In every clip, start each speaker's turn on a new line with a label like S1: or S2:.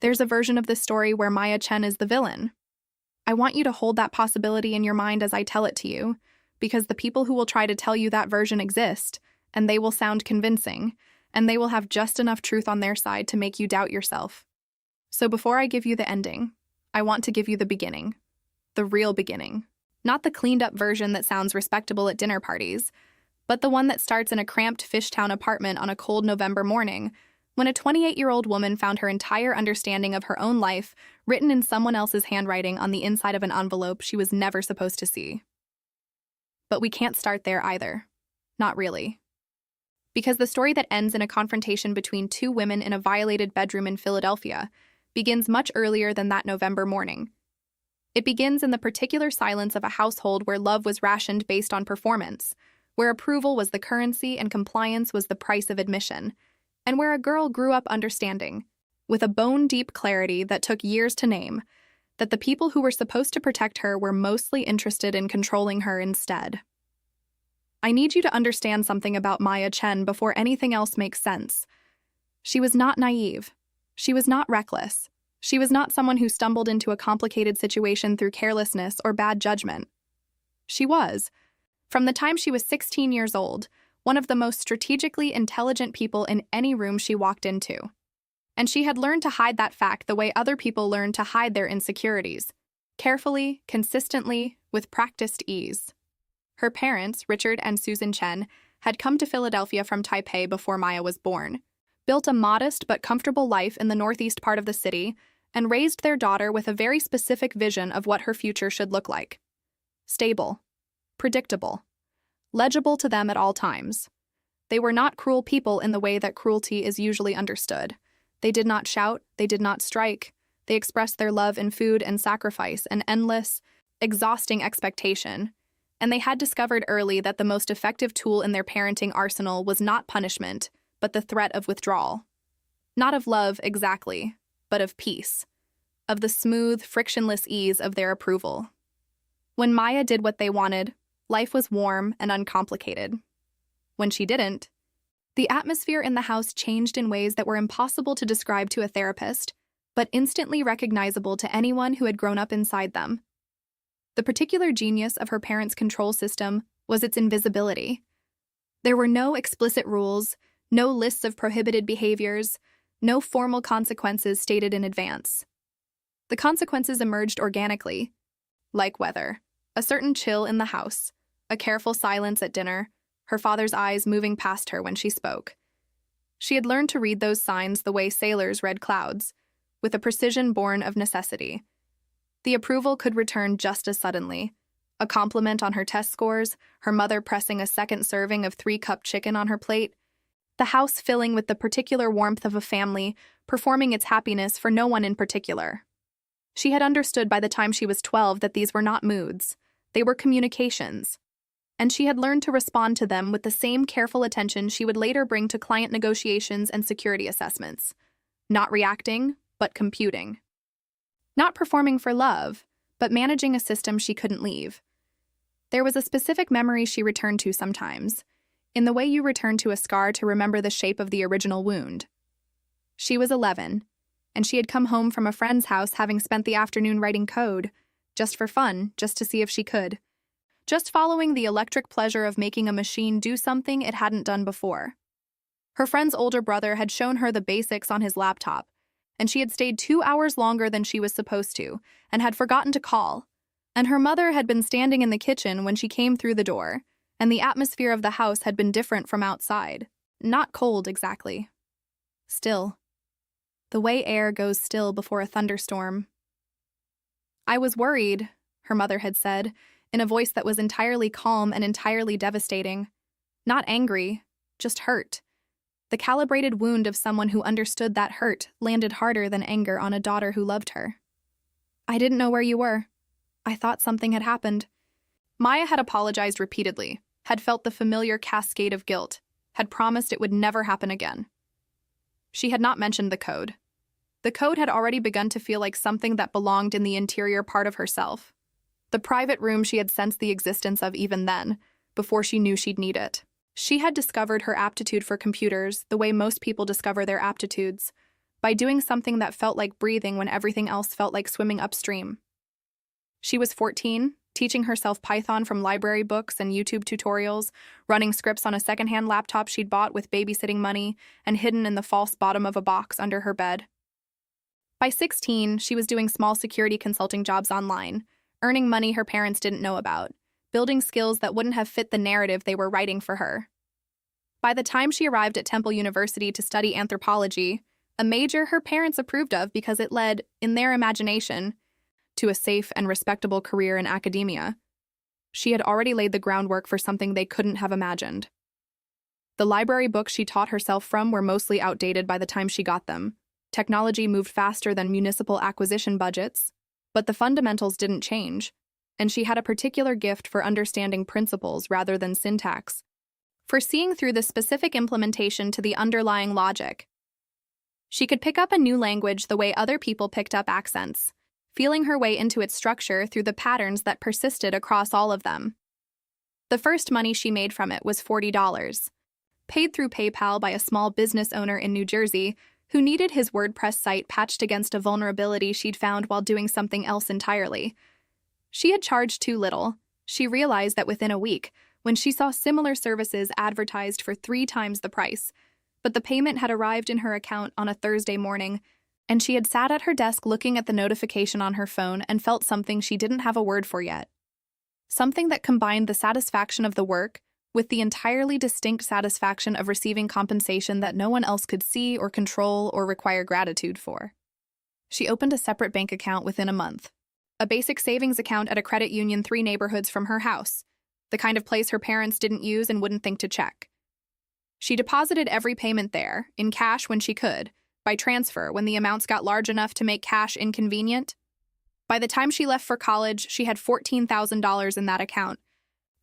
S1: There's a version of this story where Maya Chen is the villain. I want you to hold that possibility in your mind as I tell it to you, because the people who will try to tell you that version exist, and they will sound convincing, and they will have just enough truth on their side to make you doubt yourself. So before I give you the ending, I want to give you the beginning. The real beginning. Not the cleaned-up version that sounds respectable at dinner parties, but the one that starts in a cramped Fishtown apartment on a cold November morning, when a 28-year-old woman found her entire understanding of her own life written in someone else's handwriting on the inside of an envelope she was never supposed to see. But we can't start there either. Not really. Because the story that ends in a confrontation between two women in a violated bedroom in Philadelphia begins much earlier than that November morning. It begins in the particular silence of a household where love was rationed based on performance, where approval was the currency and compliance was the price of admission, and where a girl grew up understanding, with a bone-deep clarity that took years to name, that the people who were supposed to protect her were mostly interested in controlling her instead. I need you to understand something about Maya Chen before anything else makes sense. She was not naive. She was not reckless. She was not someone who stumbled into a complicated situation through carelessness or bad judgment. She was, from the time she was 16 years old, one of the most strategically intelligent people in any room she walked into. And she had learned to hide that fact the way other people learn to hide their insecurities, carefully, consistently, with practiced ease. Her parents, Richard and Susan Chen, had come to Philadelphia from Taipei before Maya was born, built a modest but comfortable life in the northeast part of the city, and raised their daughter with a very specific vision of what her future should look like. Stable, predictable, legible to them at all times. They were not cruel people in the way that cruelty is usually understood. They did not shout, they did not strike. They expressed their love in food and sacrifice, an endless, exhausting expectation. And they had discovered early that the most effective tool in their parenting arsenal was not punishment, but the threat of withdrawal. Not of love, exactly, but of peace. Of the smooth, frictionless ease of their approval. When Maya did what they wanted, life was warm and uncomplicated. When she didn't, the atmosphere in the house changed in ways that were impossible to describe to a therapist, but instantly recognizable to anyone who had grown up inside them. The particular genius of her parents' control system was its invisibility. There were no explicit rules, no lists of prohibited behaviors, no formal consequences stated in advance. The consequences emerged organically, like weather, a certain chill in the house, a careful silence at dinner, her father's eyes moving past her when she spoke. She had learned to read those signs the way sailors read clouds, with a precision born of necessity. The approval could return just as suddenly. A compliment on her test scores, her mother pressing a second serving of 3-cup chicken on her plate, the house filling with the particular warmth of a family, performing its happiness for no one in particular. She had understood by the time she was 12 that these were not moods, they were communications. And she had learned to respond to them with the same careful attention she would later bring to client negotiations and security assessments. Not reacting, but computing. Not performing for love, but managing a system she couldn't leave. There was a specific memory she returned to sometimes, in the way you return to a scar to remember the shape of the original wound. She was 11, and she had come home from a friend's house having spent the afternoon writing code, just for fun, just to see if she could. Just following the electric pleasure of making a machine do something it hadn't done before. Her friend's older brother had shown her the basics on his laptop, and she had stayed 2 hours longer than she was supposed to, and had forgotten to call. And her mother had been standing in the kitchen when she came through the door, and the atmosphere of the house had been different from outside. Not cold, exactly. Still. The way air goes still before a thunderstorm. "I was worried," her mother had said, in a voice that was entirely calm and entirely devastating. Not angry, just hurt. The calibrated wound of someone who understood that hurt landed harder than anger on a daughter who loved her. "I didn't know where you were. I thought something had happened." Maya had apologized repeatedly, had felt the familiar cascade of guilt, had promised it would never happen again. She had not mentioned the code. The code had already begun to feel like something that belonged in the interior part of herself. The private room she had sensed the existence of even then, before she knew she'd need it. She had discovered her aptitude for computers the way most people discover their aptitudes, by doing something that felt like breathing when everything else felt like swimming upstream. She was 14, teaching herself Python from library books and YouTube tutorials, running scripts on a secondhand laptop she'd bought with babysitting money and hidden in the false bottom of a box under her bed. By 16, she was doing small security consulting jobs online, earning money her parents didn't know about, building skills that wouldn't have fit the narrative they were writing for her. By the time she arrived at Temple University to study anthropology, a major her parents approved of because it led, in their imagination, to a safe and respectable career in academia, she had already laid the groundwork for something they couldn't have imagined. The library books she taught herself from were mostly outdated by the time she got them. Technology moved faster than municipal acquisition budgets, but the fundamentals didn't change, and she had a particular gift for understanding principles rather than syntax, for seeing through the specific implementation to the underlying logic. She could pick up a new language the way other people picked up accents, feeling her way into its structure through the patterns that persisted across all of them. The first money she made from it was $40, paid through PayPal by a small business owner in New Jersey who needed his WordPress site patched against a vulnerability she'd found while doing something else entirely. She had charged too little. She realized that within a week, when she saw similar services advertised for 3 times the price, but the payment had arrived in her account on a Thursday morning, and she had sat at her desk looking at the notification on her phone and felt something she didn't have a word for yet. Something that combined the satisfaction of the work with the entirely distinct satisfaction of receiving compensation that no one else could see or control or require gratitude for. She opened a separate bank account within a month, a basic savings account at a credit union 3 neighborhoods from her house, the kind of place her parents didn't use and wouldn't think to check. She deposited every payment there, in cash when she could, by transfer when the amounts got large enough to make cash inconvenient. By the time she left for college, she had $14,000 in that account,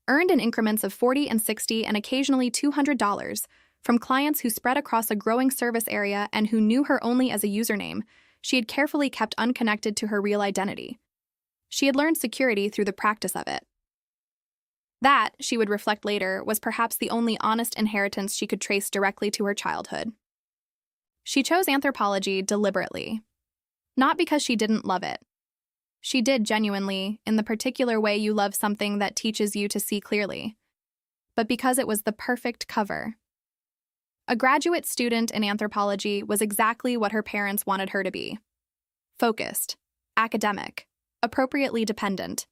S1: earned in increments of $40 and $60 and occasionally $200 from clients who spread across a growing service area and who knew her only as a username she had carefully kept unconnected to her real identity. She had learned security through the practice of it. That, she would reflect later, was perhaps the only honest inheritance she could trace directly to her childhood. She chose anthropology deliberately, not because she didn't love it. She did genuinely, in the particular way you love something that teaches you to see clearly, but because it was the perfect cover. A graduate student in anthropology was exactly what her parents wanted her to be. Focused, academic, appropriately dependent.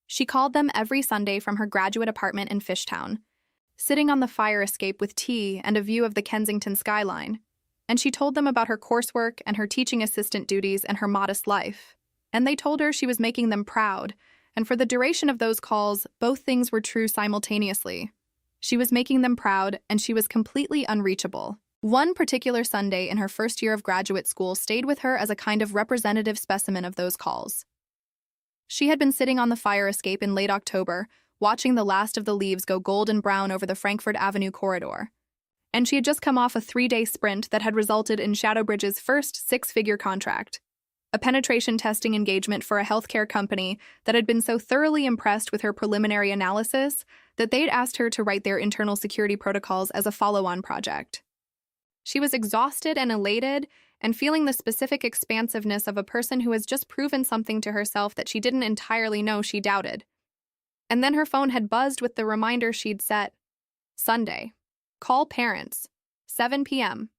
S1: She called them every Sunday from her graduate apartment in Fishtown, sitting on the fire escape with tea and a view of the Kensington skyline, and she told them about her coursework and her teaching assistant duties and her modest life. And they told her she was making them proud, and for the duration of those calls, both things were true simultaneously. She was making them proud, and she was completely unreachable. One particular Sunday in her first year of graduate school stayed with her as a kind of representative specimen of those calls. She had been sitting on the fire escape in late October, watching the last of the leaves go golden brown over the Frankfurt Avenue corridor. And she had just come off a 3-day sprint that had resulted in Shadowbridge's first 6-figure contract, a penetration testing engagement for a healthcare company that had been so thoroughly impressed with her preliminary analysis that they'd asked her to write their internal security protocols as a follow-on project. She was exhausted and elated and feeling the specific expansiveness of a person who has just proven something to herself that she didn't entirely know she doubted. And then her phone had buzzed with the reminder she'd set. Sunday. Call parents. 7 p.m.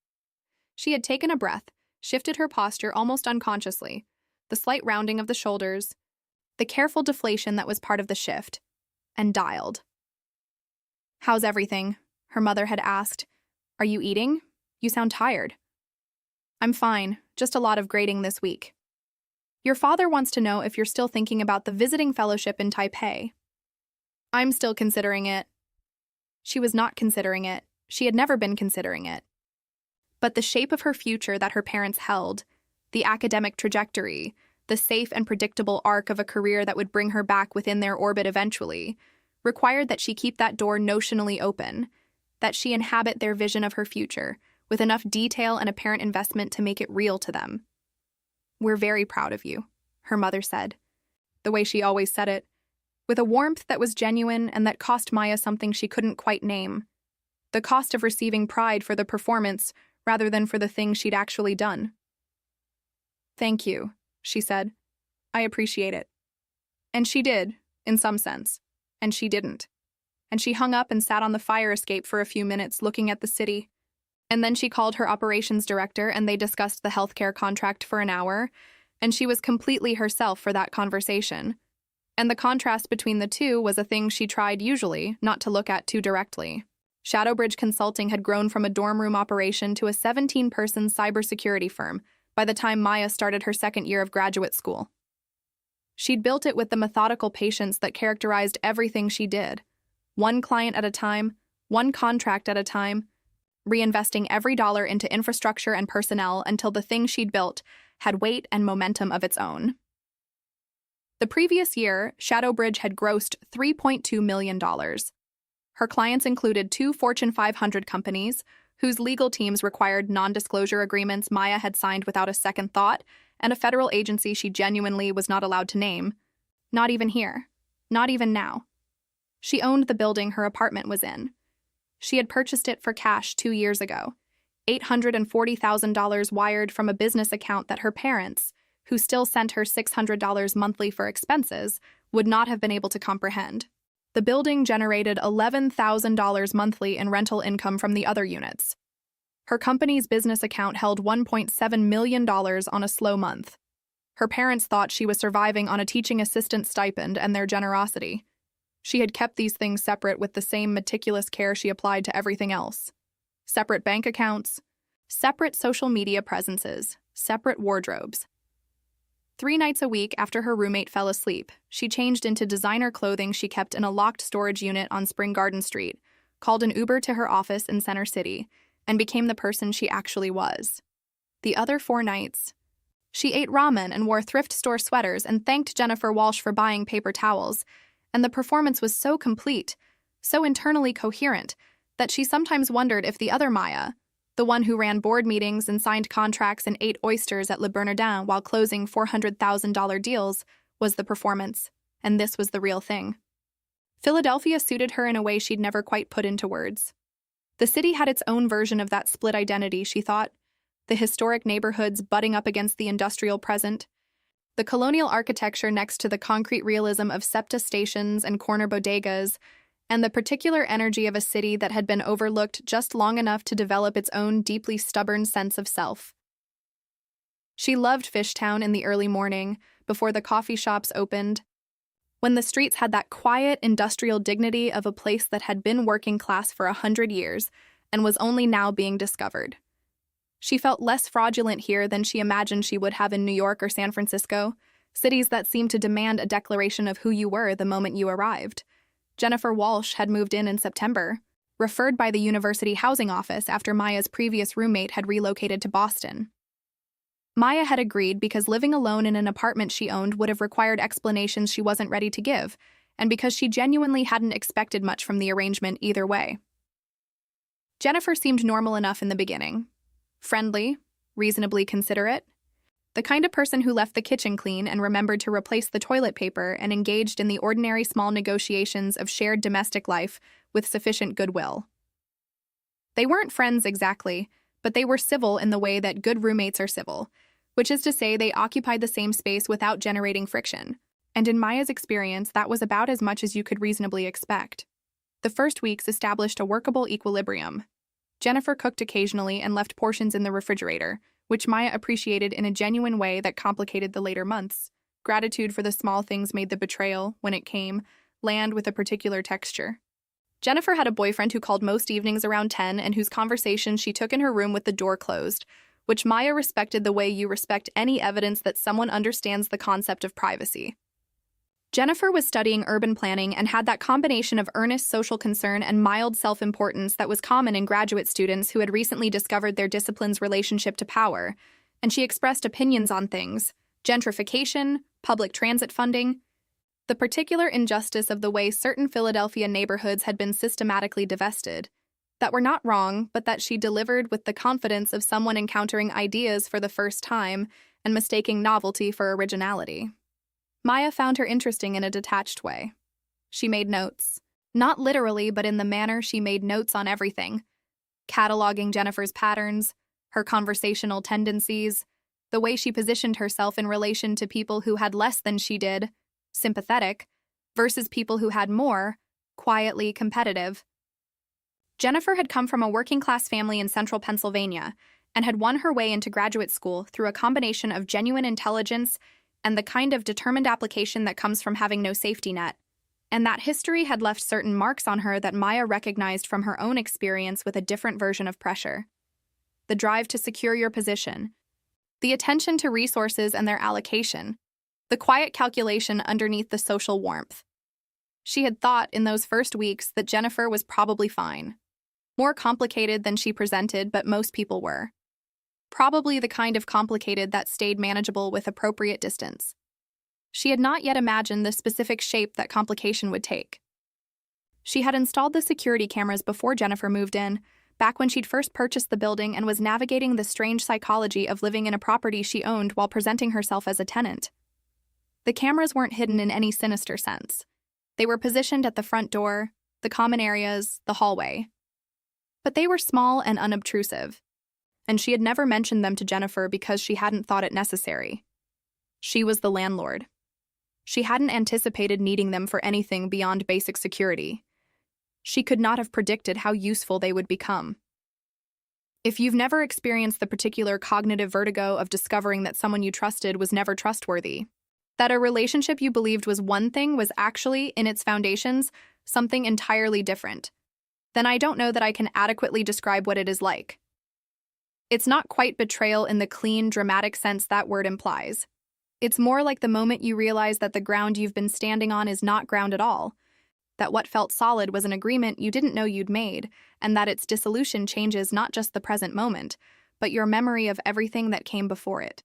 S1: She had taken a breath, shifted her posture almost unconsciously, the slight rounding of the shoulders, the careful deflation that was part of the shift, and dialed. "How's everything?" her mother had asked. "Are you eating? You sound tired." "I'm fine, just a lot of grading this week." "Your father wants to know if you're still thinking about the visiting fellowship in Taipei." "I'm still considering it." She was not considering it. She had never been considering it. But the shape of her future that her parents held, the academic trajectory, the safe and predictable arc of a career that would bring her back within their orbit eventually, required that she keep that door notionally open, that she inhabit their vision of her future, with enough detail and apparent investment to make it real to them. "We're very proud of you," her mother said, the way she always said it, with a warmth that was genuine and that cost Maya something she couldn't quite name. The cost of receiving pride for the performance rather than for the thing she'd actually done. "Thank you," she said. "I appreciate it." And she did, in some sense. And she didn't. And she hung up and sat on the fire escape for a few minutes looking at the city. And then she called her operations director and they discussed the healthcare contract for an hour, and she was completely herself for that conversation. And the contrast between the two was a thing she tried usually not to look at too directly. Shadowbridge Consulting had grown from a dorm room operation to a 17-person cybersecurity firm by the time Maya started her second year of graduate school. She'd built it with the methodical patience that characterized everything she did. One client at a time, one contract at a time, reinvesting every dollar into infrastructure and personnel until the thing she'd built had weight and momentum of its own. The previous year, Shadowbridge had grossed $3.2 million. Her clients included 2 Fortune 500 companies, whose legal teams required non-disclosure agreements Maya had signed without a second thought, and a federal agency she genuinely was not allowed to name. Not even here. Not even now. She owned the building her apartment was in. She had purchased it for cash 2 years ago, $840,000 wired from a business account that her parents, who still sent her $600 monthly for expenses, would not have been able to comprehend. The building generated $11,000 monthly in rental income from the other units. Her company's business account held $1.7 million on a slow month. Her parents thought she was surviving on a teaching assistant stipend and their generosity. She had kept these things separate with the same meticulous care she applied to everything else. Separate bank accounts, separate social media presences, separate wardrobes. 3 nights a week after her roommate fell asleep, she changed into designer clothing she kept in a locked storage unit on Spring Garden Street, called an Uber to her office in Center City, and became the person she actually was. The other 4 nights, she ate ramen and wore thrift store sweaters and thanked Jennifer Walsh for buying paper towels, and the performance was so complete, so internally coherent, that she sometimes wondered if the other Maya, the one who ran board meetings and signed contracts and ate oysters at Le Bernardin while closing $400,000 deals, was the performance, and this was the real thing. Philadelphia suited her in a way she'd never quite put into words. The city had its own version of that split identity, she thought, the historic neighborhoods butting up against the industrial present, the colonial architecture next to the concrete realism of SEPTA stations and corner bodegas, and the particular energy of a city that had been overlooked just long enough to develop its own deeply stubborn sense of self. She loved Fishtown in the early morning, before the coffee shops opened, when the streets had that quiet, industrial dignity of a place that had been working class for 100 years and was only now being discovered. She felt less fraudulent here than she imagined she would have in New York or San Francisco, cities that seemed to demand a declaration of who you were the moment you arrived. Jennifer Walsh had moved in September, referred by the university housing office after Maya's previous roommate had relocated to Boston. Maya had agreed because living alone in an apartment she owned would have required explanations she wasn't ready to give, and because she genuinely hadn't expected much from the arrangement either way. Jennifer seemed normal enough in the beginning. Friendly, reasonably considerate. The kind of person who left the kitchen clean and remembered to replace the toilet paper and engaged in the ordinary small negotiations of shared domestic life with sufficient goodwill. They weren't friends exactly, but they were civil in the way that good roommates are civil, which is to say they occupied the same space without generating friction. And in Maya's experience, that was about as much as you could reasonably expect. The first weeks established a workable equilibrium. Jennifer cooked occasionally and left portions in the refrigerator, which Maya appreciated in a genuine way that complicated the later months. Gratitude for the small things made the betrayal, when it came, land with a particular texture. Jennifer had a boyfriend who called most evenings around 10 and whose conversations she took in her room with the door closed, which Maya respected the way you respect any evidence that someone understands the concept of privacy. Jennifer was studying urban planning and had that combination of earnest social concern and mild self-importance that was common in graduate students who had recently discovered their discipline's relationship to power, and she expressed opinions on things: gentrification, public transit funding, the particular injustice of the way certain Philadelphia neighborhoods had been systematically divested, that were not wrong, but that she delivered with the confidence of someone encountering ideas for the first time and mistaking novelty for originality. Maya found her interesting in a detached way. She made notes. Not literally, but in the manner she made notes on everything. Cataloging Jennifer's patterns, her conversational tendencies, the way she positioned herself in relation to people who had less than she did, sympathetic, versus people who had more, quietly competitive. Jennifer had come from a working-class family in central Pennsylvania and had won her way into graduate school through a combination of genuine intelligence and the kind of determined application that comes from having no safety net. And that history had left certain marks on her that Maya recognized from her own experience with a different version of pressure. The drive to secure your position, the attention to resources and their allocation, the quiet calculation underneath the social warmth. She had thought in those first weeks that Jennifer was probably fine. More complicated than she presented, but most people were. Probably the kind of complicated that stayed manageable with appropriate distance. She had not yet imagined the specific shape that complication would take. She had installed the security cameras before Jennifer moved in, back when she'd first purchased the building and was navigating the strange psychology of living in a property she owned while presenting herself as a tenant. The cameras weren't hidden in any sinister sense. They were positioned at the front door, the common areas, the hallway. But they were small and unobtrusive, and she had never mentioned them to Jennifer because she hadn't thought it necessary. She was the landlord. She hadn't anticipated needing them for anything beyond basic security. She could not have predicted how useful they would become. If you've never experienced the particular cognitive vertigo of discovering that someone you trusted was never trustworthy, that a relationship you believed was one thing was actually, in its foundations, something entirely different, then I don't know that I can adequately describe what it is like. It's not quite betrayal in the clean, dramatic sense that word implies. It's more like the moment you realize that the ground you've been standing on is not ground at all, that what felt solid was an agreement you didn't know you'd made, and that its dissolution changes not just the present moment, but your memory of everything that came before it.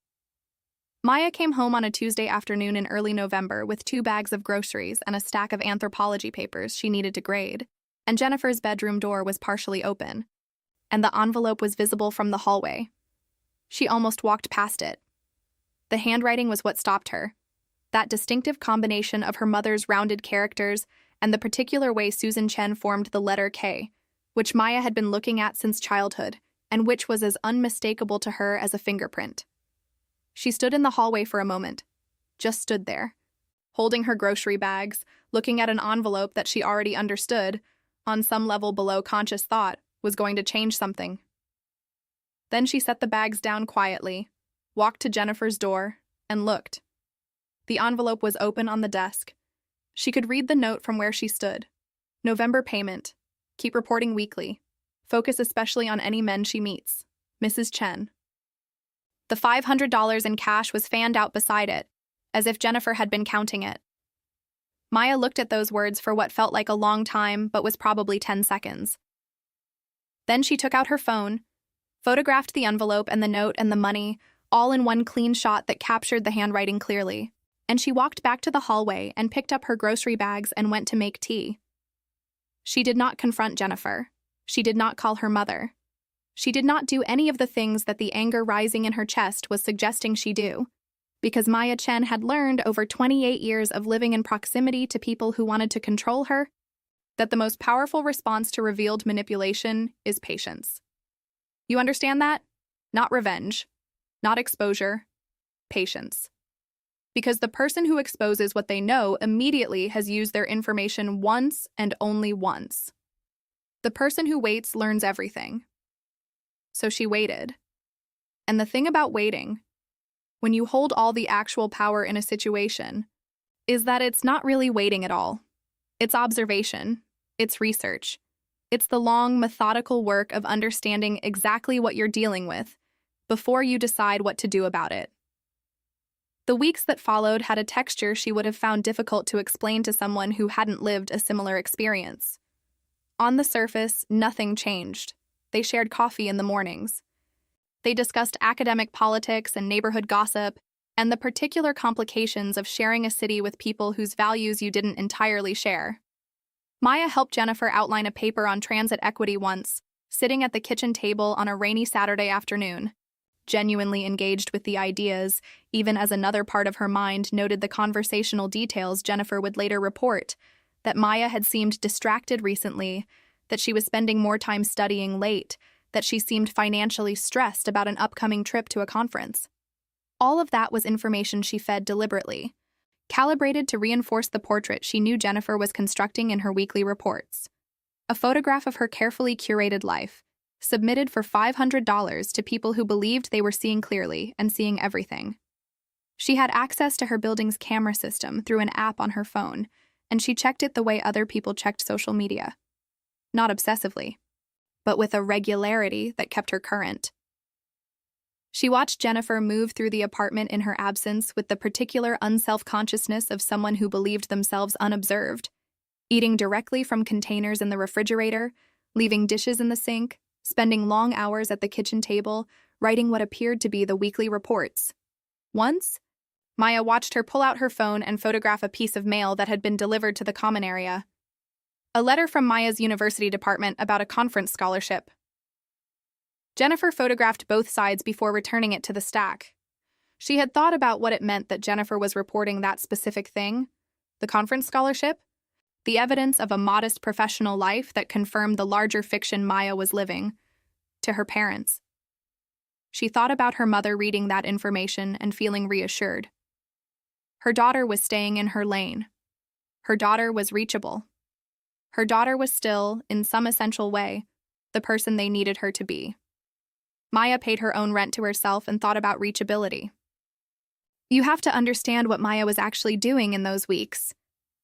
S1: Maya came home on a Tuesday afternoon in early November with 2 bags of groceries and a stack of anthropology papers she needed to grade, and Jennifer's bedroom door was partially open, and the envelope was visible from the hallway. She almost walked past it. The handwriting was what stopped her. That distinctive combination of her mother's rounded characters and the particular way Susan Chen formed the letter K, which Maya had been looking at since childhood, and which was as unmistakable to her as a fingerprint. She stood in the hallway for a moment, just stood there, holding her grocery bags, looking at an envelope that she already understood, on some level below conscious thought, was going to change something. Then she set the bags down quietly, walked to Jennifer's door, and looked. The envelope was open on the desk. She could read the note from where she stood. November payment. Keep reporting weekly. Focus especially on any men she meets. Mrs. Chen. The $500 in cash was fanned out beside it, as if Jennifer had been counting it. Maya looked at those words for what felt like a long time, but was probably 10 seconds. Then she took out her phone, photographed the envelope and the note and the money, all in one clean shot that captured the handwriting clearly, and she walked back to the hallway and picked up her grocery bags and went to make tea. She did not confront Jennifer. She did not call her mother. She did not do any of the things that the anger rising in her chest was suggesting she do, because Maya Chen had learned over 28 years of living in proximity to people who wanted to control her that the most powerful response to revealed manipulation is patience. You understand that? Not revenge. Not exposure, patience. Because the person who exposes what they know immediately has used their information once and only once. The person who waits learns everything. So she waited. And the thing about waiting, when you hold all the actual power in a situation, is that it's not really waiting at all. It's observation. It's research. It's the long, methodical work of understanding exactly what you're dealing with before you decide what to do about it. The weeks that followed had a texture she would have found difficult to explain to someone who hadn't lived a similar experience. On the surface, nothing changed. They shared coffee in the mornings. They discussed academic politics and neighborhood gossip, and the particular complications of sharing a city with people whose values you didn't entirely share. Maya helped Jennifer outline a paper on transit equity once, sitting at the kitchen table on a rainy Saturday afternoon, genuinely engaged with the ideas, even as another part of her mind noted the conversational details Jennifer would later report, that Maya had seemed distracted recently, that she was spending more time studying late that she seemed financially stressed about an upcoming trip to a conference. All of that was information she fed deliberately, calibrated to reinforce the portrait she knew Jennifer was constructing in her weekly reports. A photograph of her carefully curated life, submitted for $500 to people who believed they were seeing clearly and seeing everything. She had access to her building's camera system through an app on her phone, and she checked it the way other people checked social media. Not obsessively, but with a regularity that kept her current. She watched Jennifer move through the apartment in her absence with the particular unself-consciousness of someone who believed themselves unobserved, eating directly from containers in the refrigerator, leaving dishes in the sink, spending long hours at the kitchen table, writing what appeared to be the weekly reports. Once, Maya watched her pull out her phone and photograph a piece of mail that had been delivered to the common area. A letter from Maya's university department about a conference scholarship. Jennifer photographed both sides before returning it to the stack. She had thought about what it meant that Jennifer was reporting that specific thing, the conference scholarship, the evidence of a modest professional life that confirmed the larger fiction Maya was living, to her parents. She thought about her mother reading that information and feeling reassured. Her daughter was staying in her lane. Her daughter was reachable. Her daughter was still, in some essential way, the person they needed her to be. Maya paid her own rent to herself and thought about reachability. You have to understand what Maya was actually doing in those weeks.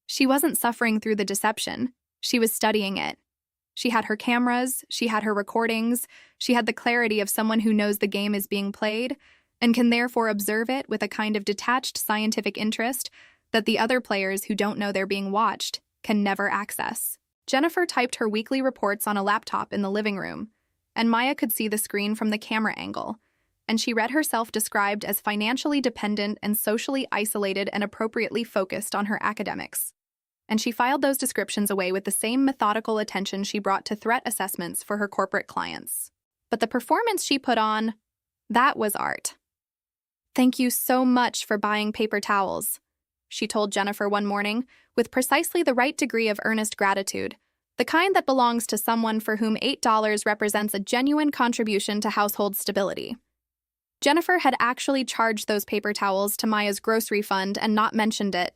S1: She wasn't suffering through the deception. She was studying it. She had her cameras, she had her recordings, she had the clarity of someone who knows the game is being played and can therefore observe it with a kind of detached scientific interest that the other players who don't know they're being watched can never access. Jennifer typed her weekly reports on a laptop in the living room, and Maya could see the screen from the camera angle, and she read herself described as financially dependent and socially isolated and appropriately focused on her academics. And she filed those descriptions away with the same methodical attention she brought to threat assessments for her corporate clients. But the performance she put on, that was art. "Thank you so much for buying paper towels," she told Jennifer one morning, with precisely the right degree of earnest gratitude, the kind that belongs to someone for whom $8 represents a genuine contribution to household stability. Jennifer had actually charged those paper towels to Maya's grocery fund and not mentioned it,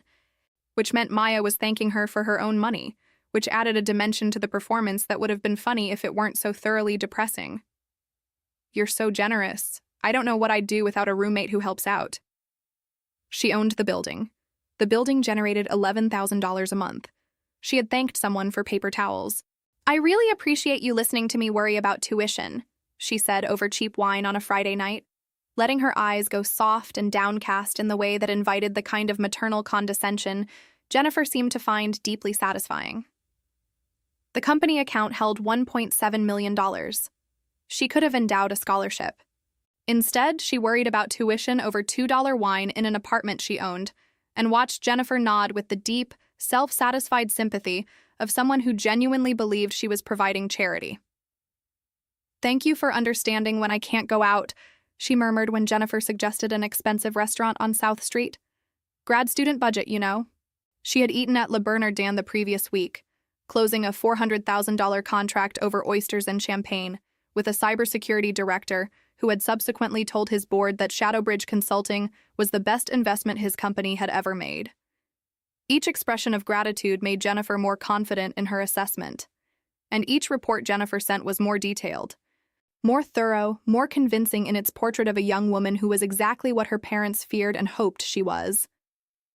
S1: which meant Maya was thanking her for her own money, which added a dimension to the performance that would have been funny if it weren't so thoroughly depressing. "You're so generous. I don't know what I'd do without a roommate who helps out." She owned the building. The building generated $11,000 a month. She had thanked someone for paper towels. "I really appreciate you listening to me worry about tuition," she said over cheap wine on a Friday night, letting her eyes go soft and downcast in the way that invited the kind of maternal condescension Jennifer seemed to find deeply satisfying. The company account held $1.7 million. She could have endowed a scholarship. Instead, she worried about tuition over $2 wine in an apartment she owned, and watched Jennifer nod with the deep, self-satisfied sympathy of someone who genuinely believed she was providing charity. "Thank you for understanding when I can't go out," she murmured when Jennifer suggested an expensive restaurant on South Street. "Grad student budget, you know." She had eaten at Le Bernardin the previous week, closing a $400,000 contract over oysters and champagne, with a cybersecurity director who had subsequently told his board that Shadowbridge Consulting was the best investment his company had ever made. Each expression of gratitude made Jennifer more confident in her assessment, and each report Jennifer sent was more detailed, more thorough, more convincing in its portrait of a young woman who was exactly what her parents feared and hoped she was: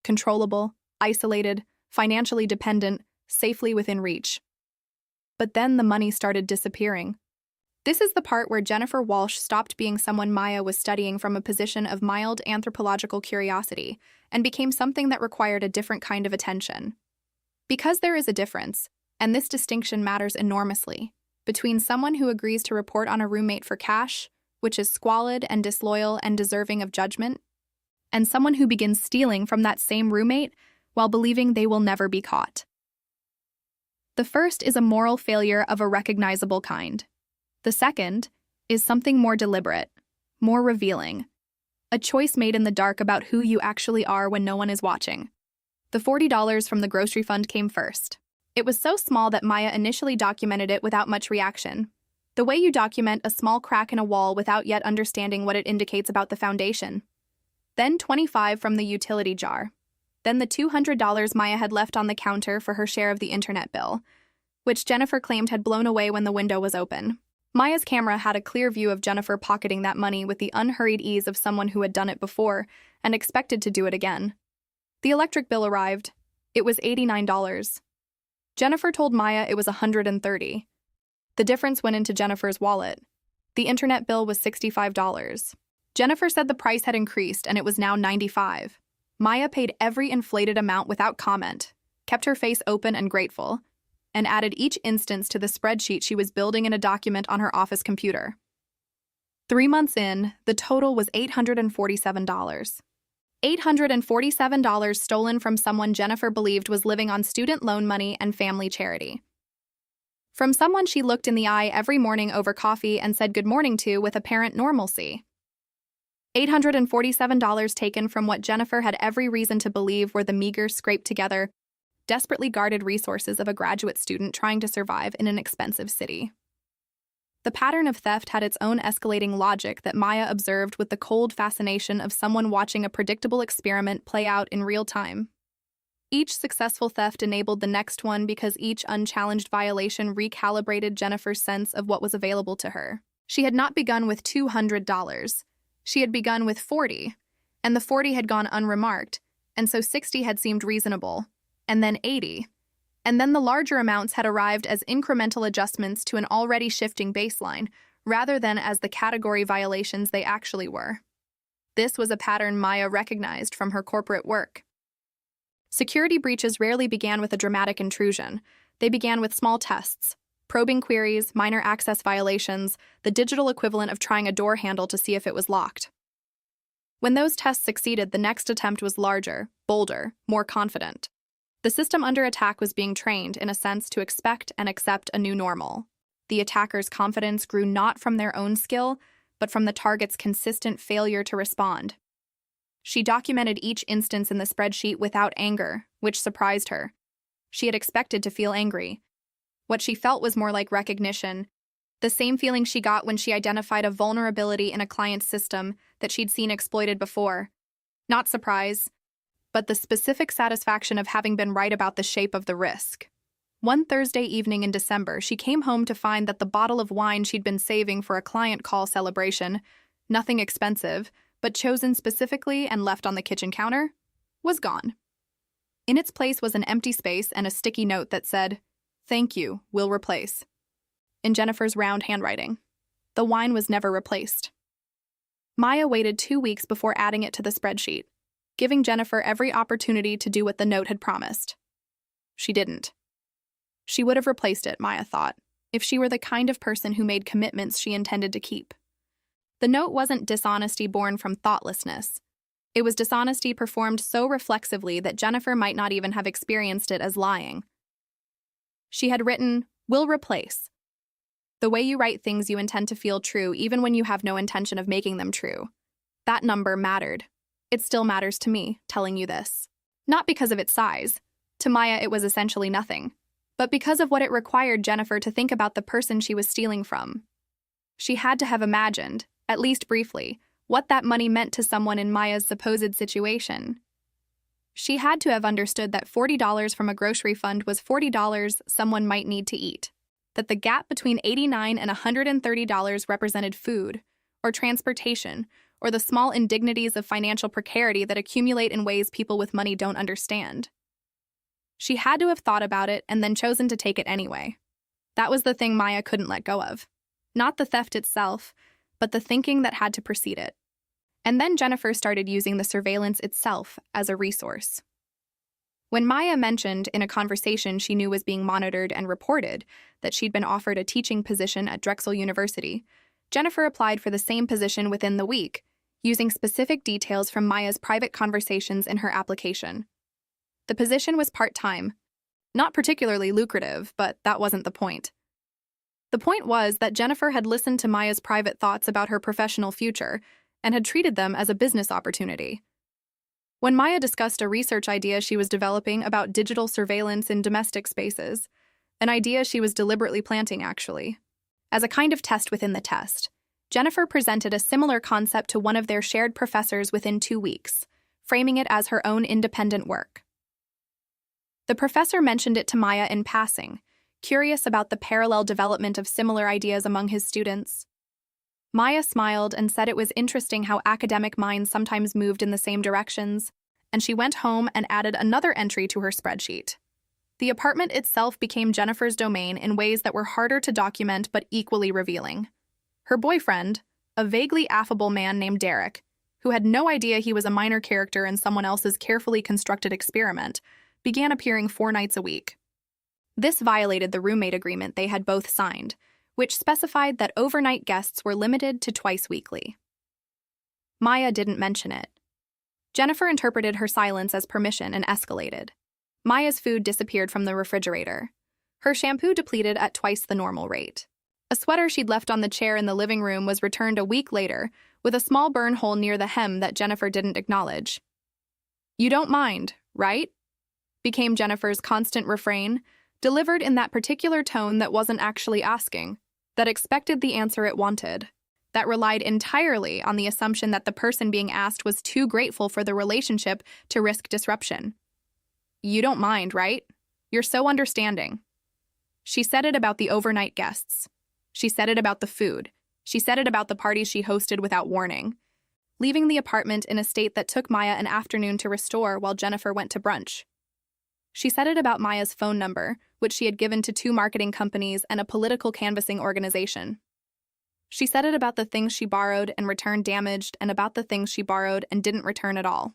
S1: controllable, isolated, financially dependent, safely within reach. But then the money started disappearing. This is the part where Jennifer Walsh stopped being someone Maya was studying from a position of mild anthropological curiosity and became something that required a different kind of attention. Because there is a difference, and this distinction matters enormously, between someone who agrees to report on a roommate for cash, which is squalid and disloyal and deserving of judgment, and someone who begins stealing from that same roommate while believing they will never be caught. The first is a moral failure of a recognizable kind. The second is something more deliberate, more revealing, a choice made in the dark about who you actually are when no one is watching. The $40 from the grocery fund came first. It was so small that Maya initially documented it without much reaction. The way you document a small crack in a wall without yet understanding what it indicates about the foundation. Then 25 from the utility jar. Then the $200 Maya had left on the counter for her share of the internet bill, which Jennifer claimed had blown away when the window was open. Maya's camera had a clear view of Jennifer pocketing that money with the unhurried ease of someone who had done it before and expected to do it again. The electric bill arrived. It was $89. Jennifer told Maya it was $130. The difference went into Jennifer's wallet. The internet bill was $65. Jennifer said the price had increased and it was now $95. Maya paid every inflated amount without comment, kept her face open and grateful, and added each instance to the spreadsheet she was building in a document on her office computer. 3 months in, the total was $847. $847 stolen from someone Jennifer believed was living on student loan money and family charity. From someone she looked in the eye every morning over coffee and said good morning to with apparent normalcy. $847 taken from what Jennifer had every reason to believe were the meager, scraped together, desperately guarded resources of a graduate student trying to survive in an expensive city. The pattern of theft had its own escalating logic that Maya observed with the cold fascination of someone watching a predictable experiment play out in real time. Each successful theft enabled the next one because each unchallenged violation recalibrated Jennifer's sense of what was available to her. She had not begun with $200. She had begun with $40, and the $40 had gone unremarked, and so $60 had seemed reasonable, and then $80, and then the larger amounts had arrived as incremental adjustments to an already shifting baseline, rather than as the category violations they actually were. This was a pattern Maya recognized from her corporate work. Security breaches rarely began with a dramatic intrusion. They began with small tests, probing queries, minor access violations, the digital equivalent of trying a door handle to see if it was locked. When those tests succeeded, the next attempt was larger, bolder, more confident. The system under attack was being trained, in a sense, to expect and accept a new normal. The attacker's confidence grew not from their own skill, but from the target's consistent failure to respond. She documented each instance in the spreadsheet without anger, which surprised her. She had expected to feel angry. What she felt was more like recognition, the same feeling she got when she identified a vulnerability in a client's system that she'd seen exploited before. Not surprise, but the specific satisfaction of having been right about the shape of the risk. One Thursday evening in December, she came home to find that the bottle of wine she'd been saving for a client call celebration, nothing expensive, but chosen specifically and left on the kitchen counter, was gone. In its place was an empty space and a sticky note that said, "Thank you, will replace," in Jennifer's round handwriting. The wine was never replaced. Maya waited 2 weeks before adding it to the spreadsheet, giving Jennifer every opportunity to do what the note had promised. She didn't. She would have replaced it, Maya thought, if she were the kind of person who made commitments she intended to keep. The note wasn't dishonesty born from thoughtlessness. It was dishonesty performed so reflexively that Jennifer might not even have experienced it as lying. She had written, "Will replace." The way you write things you intend to feel true even when you have no intention of making them true. That number mattered. It still matters to me, telling you this. Not because of its size. To Maya it was essentially nothing. But because of what it required Jennifer to think about the person she was stealing from. She had to have imagined, at least briefly, what that money meant to someone in Maya's supposed situation. She had to have understood that $40 from a grocery fund was $40 someone might need to eat, that the gap between $89 and $130 represented food, or transportation, or the small indignities of financial precarity that accumulate in ways people with money don't understand. She had to have thought about it and then chosen to take it anyway. That was the thing Maya couldn't let go of. Not the theft itself, but the thinking that had to precede it. And then Jennifer started using the surveillance itself as a resource. When Maya mentioned in a conversation she knew was being monitored and reported that she'd been offered a teaching position at Drexel University, Jennifer applied for the same position within the week, using specific details from Maya's private conversations in her application. The position was part-time, not particularly lucrative, but that wasn't the point. The point was that Jennifer had listened to Maya's private thoughts about her professional future and had treated them as a business opportunity. When Maya discussed a research idea she was developing about digital surveillance in domestic spaces, an idea she was deliberately planting, actually, As a kind of test within the test, Jennifer presented a similar concept to one of their shared professors within 2 weeks, framing it as her own independent work. The professor mentioned it to Maya in passing, curious about the parallel development of similar ideas among his students. Maya smiled and said it was interesting how academic minds sometimes moved in the same directions, and she went home and added another entry to her spreadsheet. The apartment itself became Jennifer's domain in ways that were harder to document but equally revealing. Her boyfriend, a vaguely affable man named Derek, who had no idea he was a minor character in someone else's carefully constructed experiment, began appearing 4 nights a week. This violated the roommate agreement they had both signed, which specified that overnight guests were limited to twice weekly. Maya didn't mention it. Jennifer interpreted her silence as permission and escalated. Maya's food disappeared from the refrigerator. Her shampoo depleted at twice the normal rate. A sweater she'd left on the chair in the living room was returned a week later, with a small burn hole near the hem that Jennifer didn't acknowledge. "You don't mind, right?" became Jennifer's constant refrain, delivered in that particular tone that wasn't actually asking, that expected the answer it wanted, that relied entirely on the assumption that the person being asked was too grateful for the relationship to risk disruption. "You don't mind, right? You're so understanding." She said it about the overnight guests. She said it about the food. She said it about the parties she hosted without warning, leaving the apartment in a state that took Maya an afternoon to restore while Jennifer went to brunch. She said it about Maya's phone number, which she had given to 2 marketing companies and a political canvassing organization. She said it about the things she borrowed and returned damaged and about the things she borrowed and didn't return at all.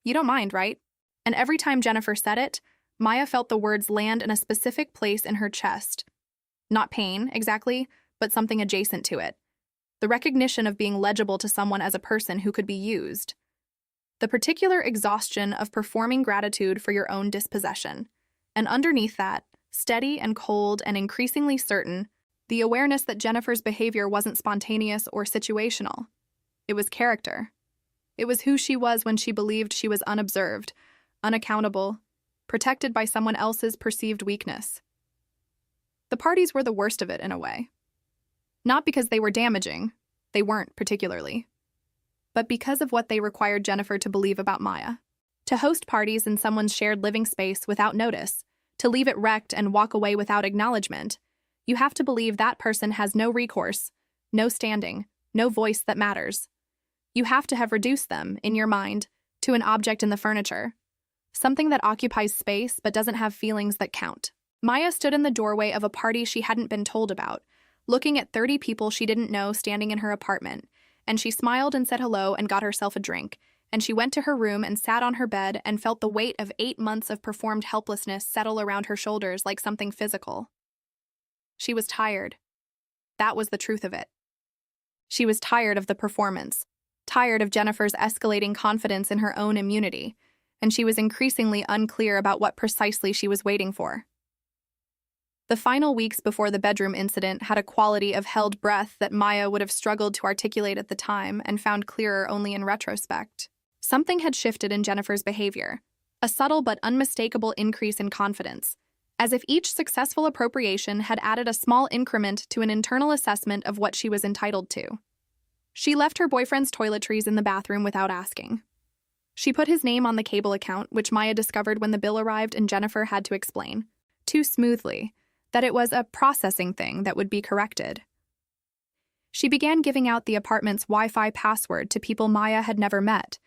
S1: "You don't mind, right?" And every time Jennifer said it, Maya felt the words land in a specific place in her chest. Not pain, exactly, but something adjacent to it. The recognition of being legible to someone as a person who could be used. The particular exhaustion of performing gratitude for your own dispossession. And underneath that, steady and cold and increasingly certain, the awareness that Jennifer's behavior wasn't spontaneous or situational. It was character. It was who she was when she believed she was unobserved, unaccountable, protected by someone else's perceived weakness. The parties were the worst of it in a way. Not because they were damaging, they weren't particularly, but because of what they required Jennifer to believe about Maya. To host parties in someone's shared living space without notice, to leave it wrecked and walk away without acknowledgement, you have to believe that person has no recourse, no standing, no voice that matters. You have to have reduced them, in your mind, to an object in the furniture, something that occupies space but doesn't have feelings that count. Maya stood in the doorway of a party she hadn't been told about, looking at 30 people she didn't know standing in her apartment, and she smiled and said hello and got herself a drink, and she went to her room and sat on her bed and felt the weight of 8 months of performed helplessness settle around her shoulders like something physical. She was tired. That was the truth of it. She was tired of the performance, tired of Jennifer's escalating confidence in her own immunity, and she was increasingly unclear about what precisely she was waiting for. The final weeks before the bedroom incident had a quality of held breath that Maya would have struggled to articulate at the time and found clearer only in retrospect. Something had shifted in Jennifer's behavior, a subtle but unmistakable increase in confidence, as if each successful appropriation had added a small increment to an internal assessment of what she was entitled to. She left her boyfriend's toiletries in the bathroom without asking. She put his name on the cable account, which Maya discovered when the bill arrived and Jennifer had to explain, too smoothly, that it was a processing thing that would be corrected. She began giving out the apartment's Wi-Fi password to people Maya had never met,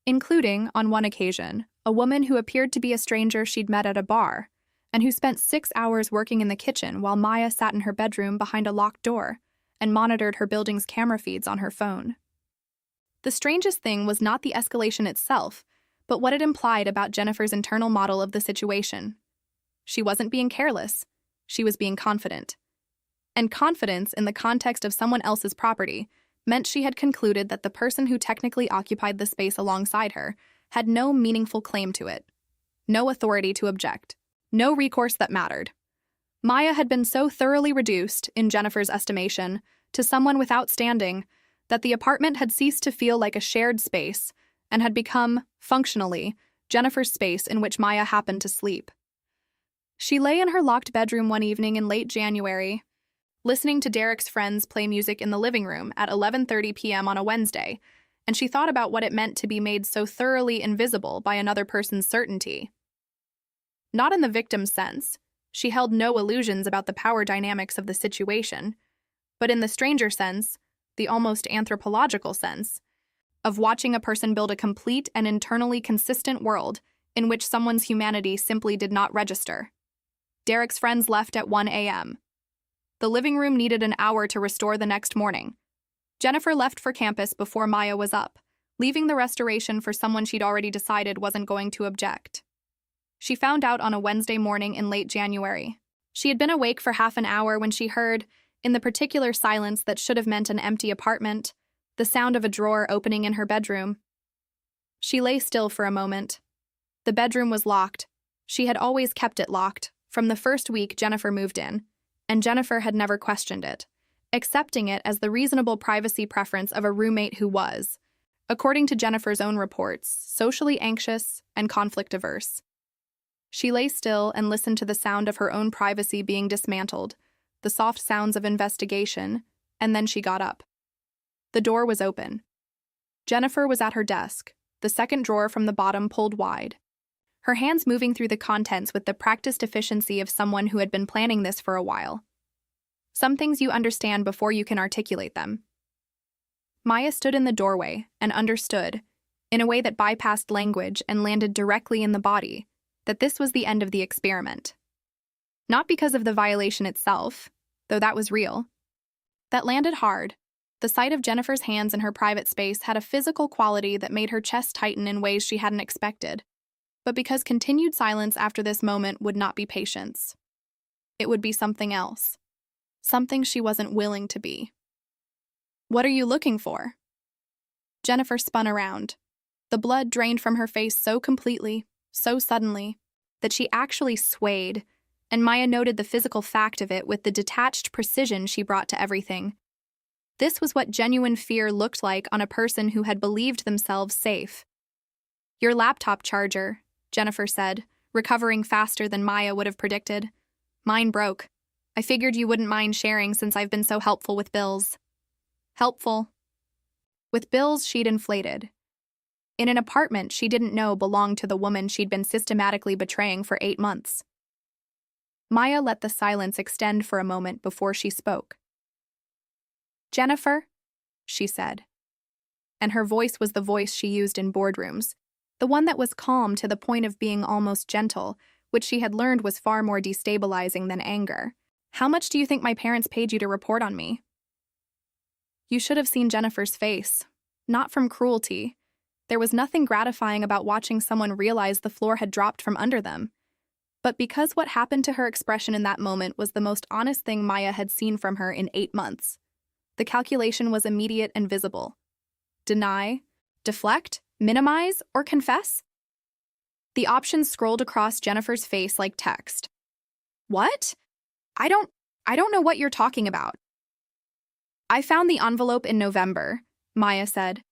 S1: including, on one occasion, a woman who appeared to be a stranger she'd met at a bar, and who spent 6 hours working in the kitchen while Maya sat in her bedroom behind a locked door and monitored her building's camera feeds on her phone. The strangest thing was not the escalation itself, but what it implied about Jennifer's internal model of the situation. She wasn't being careless. She was being confident. And confidence in the context of someone else's property meant she had concluded that the person who technically occupied the space alongside her had no meaningful claim to it, no authority to object, no recourse that mattered. Maya had been so thoroughly reduced, in Jennifer's estimation, to someone without standing that the apartment had ceased to feel like a shared space and had become, functionally, Jennifer's space in which Maya happened to sleep. She lay in her locked bedroom one evening in late January, listening to Derek's friends play music in the living room at 11:30 p.m. on a Wednesday, and she thought about what it meant to be made so thoroughly invisible by another person's certainty. Not in the victim's sense. She held no illusions about the power dynamics of the situation, but in the stranger sense, the almost anthropological sense, of watching a person build a complete and internally consistent world in which someone's humanity simply did not register. Derek's friends left at 1 a.m. The living room needed an hour to restore the next morning. Jennifer left for campus before Maya was up, leaving the restoration for someone she'd already decided wasn't going to object. She found out on a Wednesday morning in late January. She had been awake for half an hour when she heard, in the particular silence that should have meant an empty apartment, the sound of a drawer opening in her bedroom. She lay still for a moment. The bedroom was locked. She had always kept it locked, from the first week Jennifer moved in, and Jennifer had never questioned it, accepting it as the reasonable privacy preference of a roommate who was, according to Jennifer's own reports, socially anxious and conflict-averse. She lay still and listened to the sound of her own privacy being dismantled, the soft sounds of investigation, and then she got up. The door was open. Jennifer was at her desk, the second drawer from the bottom pulled wide, her hands moving through the contents with the practiced efficiency of someone who had been planning this for a while. Some things you understand before you can articulate them. Maya stood in the doorway and understood, in a way that bypassed language and landed directly in the body, that this was the end of the experiment. Not because of the violation itself, though that was real. That landed hard. The sight of Jennifer's hands in her private space had a physical quality that made her chest tighten in ways she hadn't expected. But because continued silence after this moment would not be patience. It would be something else. Something she wasn't willing to be. "What are you looking for?" Jennifer spun around. The blood drained from her face so completely, so suddenly, that she actually swayed, and Maya noted the physical fact of it with the detached precision she brought to everything. This was what genuine fear looked like on a person who had believed themselves safe. "Your laptop charger," Jennifer said, recovering faster than Maya would have predicted. "Mine broke. I figured you wouldn't mind sharing since I've been so helpful with bills." Helpful. With bills she'd inflated. In an apartment she didn't know belonged to the woman she'd been systematically betraying for 8 months. Maya let the silence extend for a moment before she spoke. "Jennifer," she said. And her voice was the voice she used in boardrooms, the one that was calm to the point of being almost gentle, which she had learned was far more destabilizing than anger. "How much do you think my parents paid you to report on me?" You should have seen Jennifer's face. Not from cruelty. There was nothing gratifying about watching someone realize the floor had dropped from under them. But because what happened to her expression in that moment was the most honest thing Maya had seen from her in 8 months. The calculation was immediate and visible. Deny, deflect, minimize, or confess? The options scrolled across Jennifer's face like text. "What? I don't know what you're talking about." "I found the envelope in November," Maya said.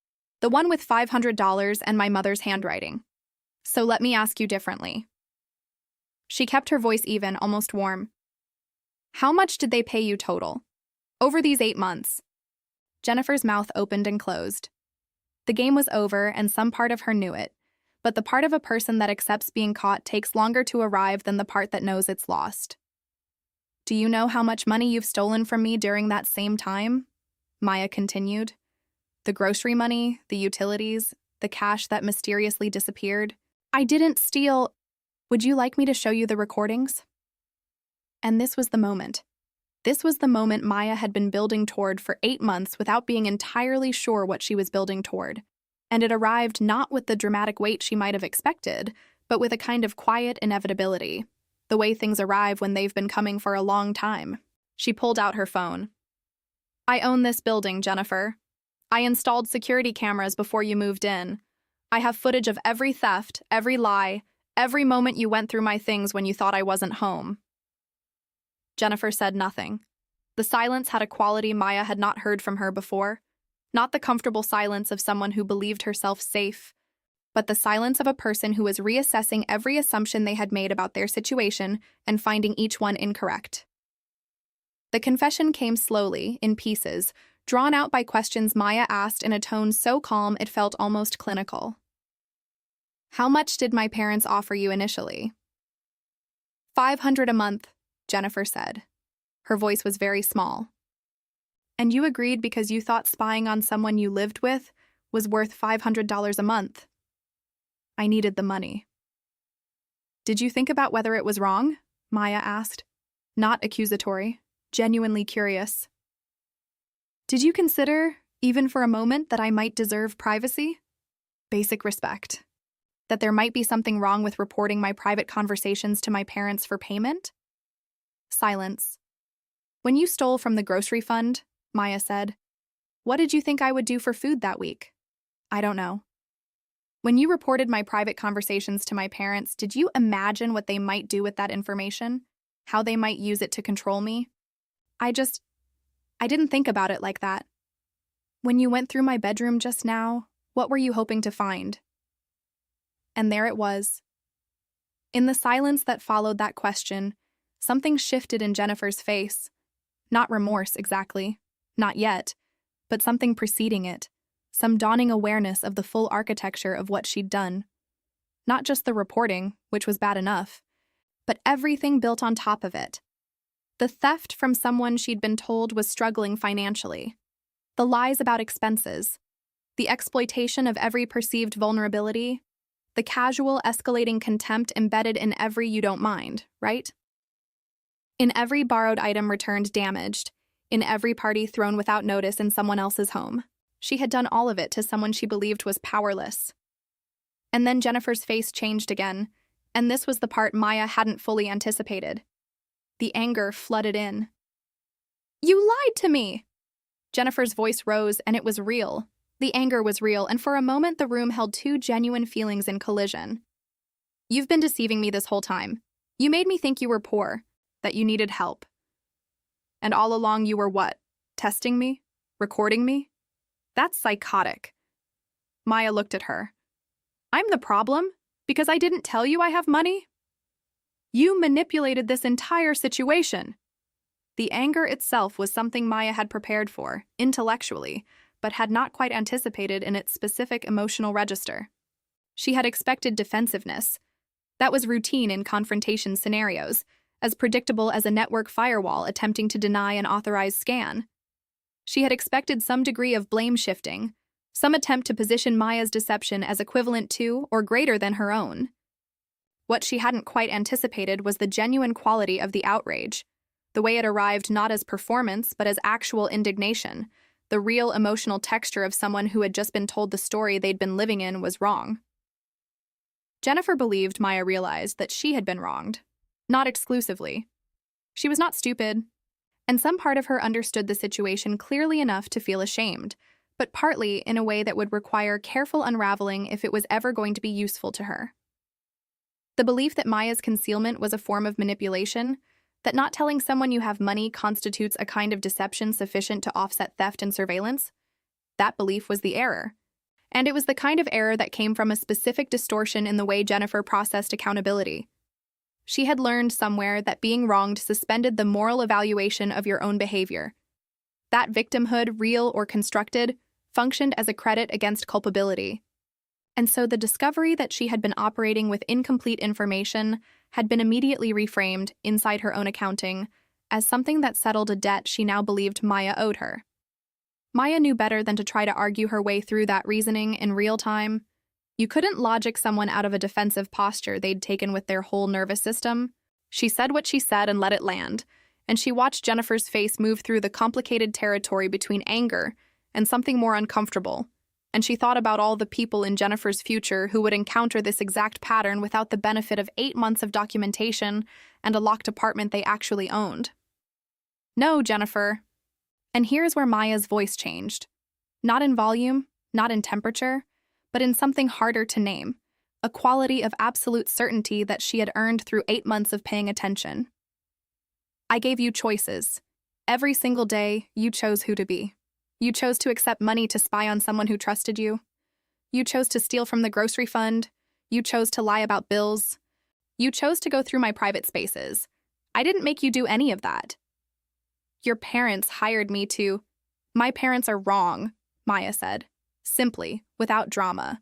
S1: "The one with $500 and my mother's handwriting. So let me ask you differently." She kept her voice even, almost warm. "How much did they pay you total? Over these 8 months?" Jennifer's mouth opened and closed. The game was over, and some part of her knew it. But the part of a person that accepts being caught takes longer to arrive than the part that knows it's lost. "Do you know how much money you've stolen from me during that same time?" Maya continued. "The grocery money, the utilities, the cash that mysteriously disappeared. I didn't steal. Would you like me to show you the recordings?" And this was the moment. This was the moment Maya had been building toward for 8 months without being entirely sure what she was building toward. And it arrived not with the dramatic weight she might have expected, but with a kind of quiet inevitability, the way things arrive when they've been coming for a long time. She pulled out her phone. "I own this building, Jennifer. I installed security cameras before you moved in. I have footage of every theft, every lie, every moment you went through my things when you thought I wasn't home." Jennifer said nothing. The silence had a quality Maya had not heard from her before. Not the comfortable silence of someone who believed herself safe, but the silence of a person who was reassessing every assumption they had made about their situation and finding each one incorrect. The confession came slowly, in pieces, drawn out by questions Maya asked in a tone so calm it felt almost clinical. How much did my parents offer you initially? $500 a month, Jennifer said. Her voice was very small. And you agreed because you thought spying on someone you lived with was worth $500 a month. I needed the money. Did you think about whether it was wrong? Maya asked. Not accusatory, genuinely curious. Did you consider, even for a moment, that I might deserve privacy? Basic respect. That there might be something wrong with reporting my private conversations to my parents for payment? Silence. When you stole from the grocery fund, Maya said, what did you think I would do for food that week? I don't know. When you reported my private conversations to my parents, did you imagine what they might do with that information? How they might use it to control me? I didn't think about it like that. When you went through my bedroom just now, what were you hoping to find? And there it was. In the silence that followed that question, something shifted in Jennifer's face. Not remorse, exactly. Not yet. But something preceding it. Some dawning awareness of the full architecture of what she'd done. Not just the reporting, which was bad enough, but everything built on top of it. The theft from someone she'd been told was struggling financially. The lies about expenses. The exploitation of every perceived vulnerability. The casual, escalating contempt embedded in every you don't mind, right? In every borrowed item returned damaged. In every party thrown without notice in someone else's home. She had done all of it to someone she believed was powerless. And then Jennifer's face changed again, and this was the part Maya hadn't fully anticipated. The anger flooded in. You lied to me! Jennifer's voice rose, and it was real. The anger was real, and for a moment the room held two genuine feelings in collision. You've been deceiving me this whole time. You made me think you were poor, that you needed help. And all along you were what? Testing me? Recording me? That's psychotic. Maya looked at her. I'm the problem? Because I didn't tell you I have money? You manipulated this entire situation. The anger itself was something Maya had prepared for, intellectually, but had not quite anticipated in its specific emotional register. She had expected defensiveness. That was routine in confrontation scenarios, as predictable as a network firewall attempting to deny an authorized scan. She had expected some degree of blame shifting, some attempt to position Maya's deception as equivalent to or greater than her own. What she hadn't quite anticipated was the genuine quality of the outrage, the way it arrived not as performance but as actual indignation, the real emotional texture of someone who had just been told the story they'd been living in was wrong. Jennifer believed Maya realized that she had been wronged, not exclusively. She was not stupid, and some part of her understood the situation clearly enough to feel ashamed, but partly in a way that would require careful unraveling if it was ever going to be useful to her. The belief that Maya's concealment was a form of manipulation, that not telling someone you have money constitutes a kind of deception sufficient to offset theft and surveillance, that belief was the error. And it was the kind of error that came from a specific distortion in the way Jennifer processed accountability. She had learned somewhere that being wronged suspended the moral evaluation of your own behavior. That victimhood, real or constructed, functioned as a credit against culpability. And so the discovery that she had been operating with incomplete information had been immediately reframed, inside her own accounting, as something that settled a debt she now believed Maya owed her. Maya knew better than to try to argue her way through that reasoning in real time. You couldn't logic someone out of a defensive posture they'd taken with their whole nervous system. She said what she said and let it land, and she watched Jennifer's face move through the complicated territory between anger and something more uncomfortable, and she thought about all the people in Jennifer's future who would encounter this exact pattern without the benefit of 8 months of documentation and a locked apartment they actually owned. No, Jennifer. And here's where Maya's voice changed. Not in volume, not in temperature, but in something harder to name, a quality of absolute certainty that she had earned through 8 months of paying attention. I gave you choices. Every single day, you chose who to be. You chose to accept money to spy on someone who trusted you. You chose to steal from the grocery fund. You chose to lie about bills. You chose to go through my private spaces. I didn't make you do any of that. Your parents hired me to. My parents are wrong, Maya said, simply, without drama.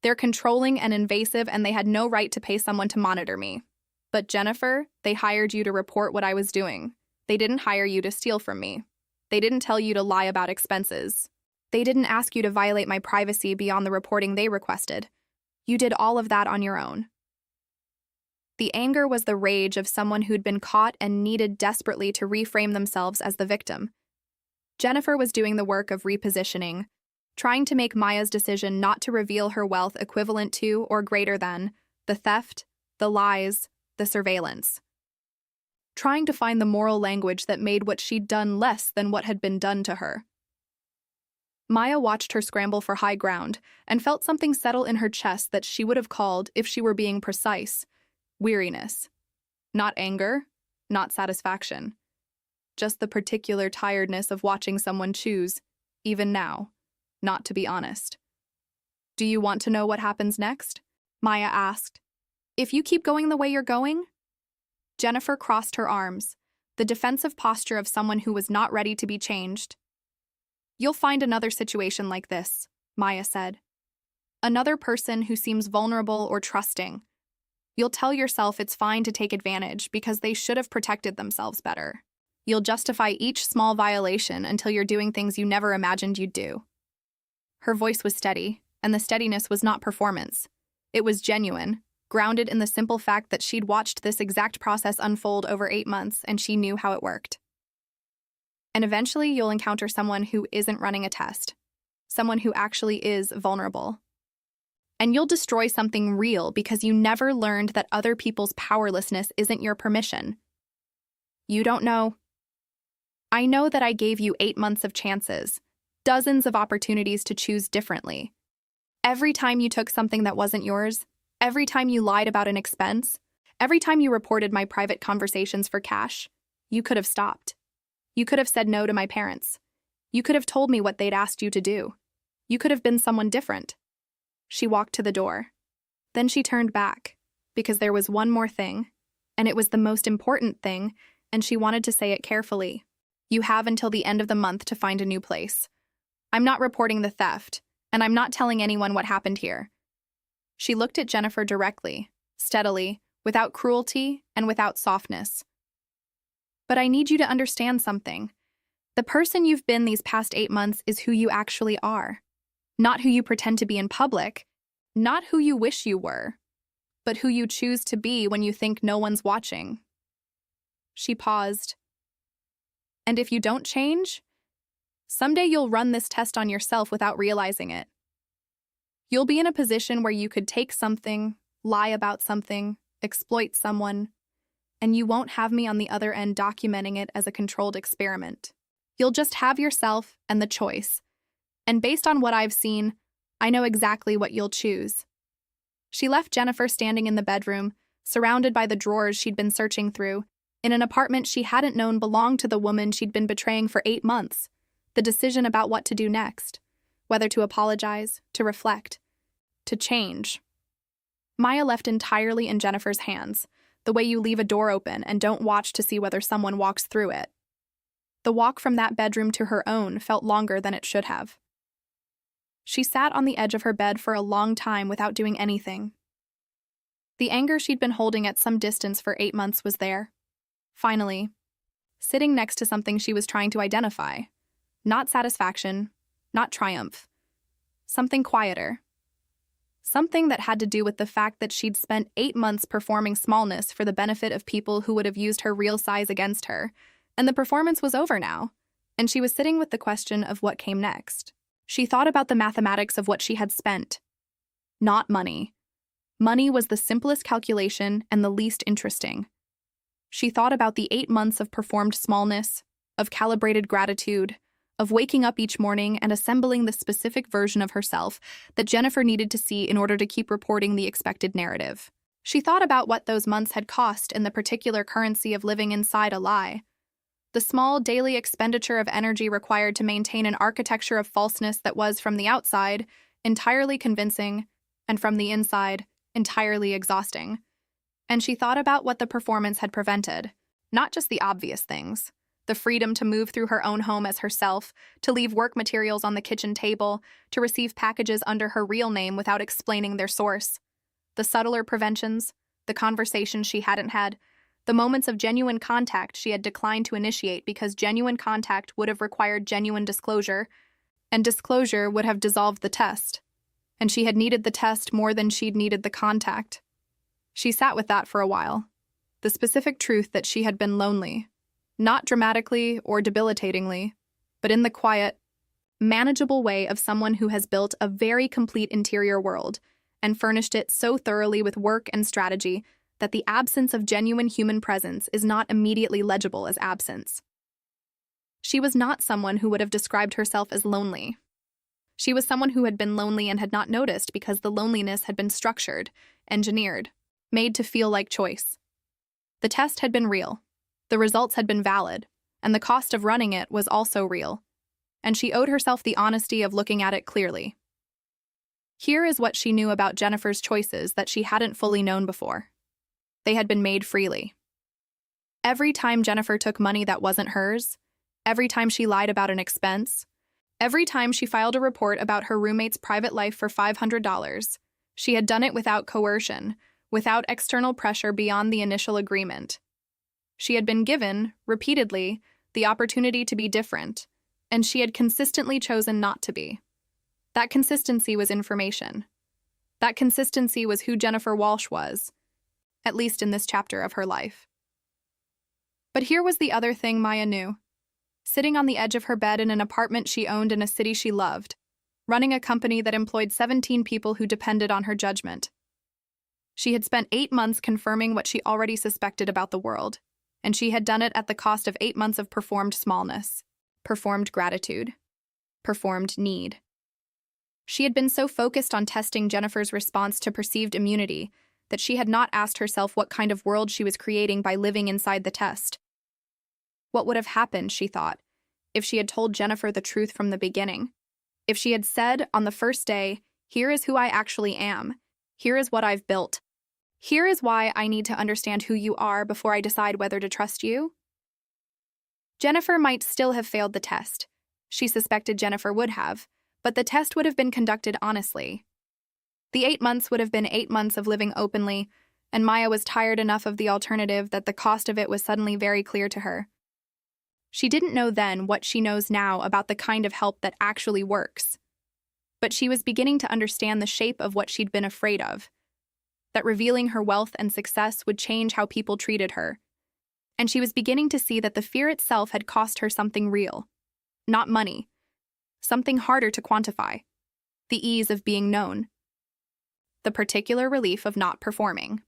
S1: They're controlling and invasive, and they had no right to pay someone to monitor me. But Jennifer, they hired you to report what I was doing. They didn't hire you to steal from me. They didn't tell you to lie about expenses. They didn't ask you to violate my privacy beyond the reporting they requested. You did all of that on your own. The anger was the rage of someone who'd been caught and needed desperately to reframe themselves as the victim. Jennifer was doing the work of repositioning, trying to make Maya's decision not to reveal her wealth equivalent to or greater than the theft, the lies, the surveillance. Trying to find the moral language that made what she'd done less than what had been done to her. Maya watched her scramble for high ground and felt something settle in her chest that she would have called, if she were being precise, weariness. Not anger, not satisfaction. Just the particular tiredness of watching someone choose, even now, not to be honest. Do you want to know what happens next? Maya asked. If you keep going the way you're going? Jennifer crossed her arms, the defensive posture of someone who was not ready to be changed. You'll find another situation like this, Maya said. Another person who seems vulnerable or trusting. You'll tell yourself it's fine to take advantage because they should have protected themselves better. You'll justify each small violation until you're doing things you never imagined you'd do. Her voice was steady, and the steadiness was not performance. It was genuine, grounded in the simple fact that she'd watched this exact process unfold over 8 months and she knew how it worked. And eventually you'll encounter someone who isn't running a test, someone who actually is vulnerable. And you'll destroy something real because you never learned that other people's powerlessness isn't your permission. You don't know. I know that I gave you 8 months of chances, dozens of opportunities to choose differently. Every time you took something that wasn't yours, every time you lied about an expense, every time you reported my private conversations for cash, you could have stopped. You could have said no to my parents. You could have told me what they'd asked you to do. You could have been someone different. She walked to the door. Then she turned back, because there was one more thing, and it was the most important thing, and she wanted to say it carefully. You have until the end of the month to find a new place. I'm not reporting the theft, and I'm not telling anyone what happened here. She looked at Jennifer directly, steadily, without cruelty and without softness. But I need you to understand something. The person you've been these past 8 months is who you actually are. Not who you pretend to be in public, not who you wish you were, but who you choose to be when you think no one's watching. She paused. And if you don't change, someday you'll run this test on yourself without realizing it. You'll be in a position where you could take something, lie about something, exploit someone, and you won't have me on the other end documenting it as a controlled experiment. You'll just have yourself and the choice. And based on what I've seen, I know exactly what you'll choose. She left Jennifer standing in the bedroom, surrounded by the drawers she'd been searching through, in an apartment she hadn't known belonged to the woman she'd been betraying for 8 months. The decision about what to do next, whether to apologize, to reflect, to change. Maya left entirely in Jennifer's hands, the way you leave a door open and don't watch to see whether someone walks through it. The walk from that bedroom to her own felt longer than it should have. She sat on the edge of her bed for a long time without doing anything. The anger she'd been holding at some distance for 8 months was there. Finally, sitting next to something she was trying to identify. Not satisfaction, not triumph. Something quieter. Something that had to do with the fact that she'd spent 8 months performing smallness for the benefit of people who would have used her real size against her, and the performance was over now, and she was sitting with the question of what came next. She thought about the mathematics of what she had spent. Not money. Money was the simplest calculation and the least interesting. She thought about the 8 months of performed smallness, of calibrated gratitude, of waking up each morning and assembling the specific version of herself that Jennifer needed to see in order to keep reporting the expected narrative. She thought about what those months had cost in the particular currency of living inside a lie. The small daily expenditure of energy required to maintain an architecture of falseness that was, from the outside, entirely convincing, and from the inside, entirely exhausting. And she thought about what the performance had prevented, not just the obvious things, The freedom to move through her own home as herself, to leave work materials on the kitchen table, to receive packages under her real name without explaining their source. The subtler preventions, the conversations she hadn't had, the moments of genuine contact she had declined to initiate because genuine contact would have required genuine disclosure, and disclosure would have dissolved the test. And she had needed the test more than she'd needed the contact. She sat with that for a while. The specific truth that she had been lonely. Not dramatically or debilitatingly, but in the quiet, manageable way of someone who has built a very complete interior world and furnished it so thoroughly with work and strategy that the absence of genuine human presence is not immediately legible as absence. She was not someone who would have described herself as lonely. She was someone who had been lonely and had not noticed because the loneliness had been structured, engineered, made to feel like choice. The test had been real. The results had been valid, and the cost of running it was also real, and she owed herself the honesty of looking at it clearly. Here is what she knew about Jennifer's choices that she hadn't fully known before. They had been made freely. Every time Jennifer took money that wasn't hers, every time she lied about an expense, every time she filed a report about her roommate's private life for $500, she had done it without coercion, without external pressure beyond the initial agreement. She had been given, repeatedly, the opportunity to be different, and she had consistently chosen not to be. That consistency was information. That consistency was who Jennifer Walsh was, at least in this chapter of her life. But here was the other thing Maya knew. Sitting on the edge of her bed in an apartment she owned in a city she loved, running a company that employed 17 people who depended on her judgment. She had spent 8 months confirming what she already suspected about the world, and she had done it at the cost of 8 months of performed smallness, performed gratitude, performed need. She had been so focused on testing Jennifer's response to perceived immunity that she had not asked herself what kind of world she was creating by living inside the test. What would have happened, she thought, if she had told Jennifer the truth from the beginning? If she had said on the first day, "Here is who I actually am. Here is what I've built. Here is why I need to understand who you are before I decide whether to trust you." Jennifer might still have failed the test. She suspected Jennifer would have, but the test would have been conducted honestly. The 8 months would have been 8 months of living openly, and Maya was tired enough of the alternative that the cost of it was suddenly very clear to her. She didn't know then what she knows now about the kind of help that actually works. But she was beginning to understand the shape of what she'd been afraid of, that revealing her wealth and success would change how people treated her. And she was beginning to see that the fear itself had cost her something real. Not money. Something harder to quantify. The ease of being known. The particular relief of not performing.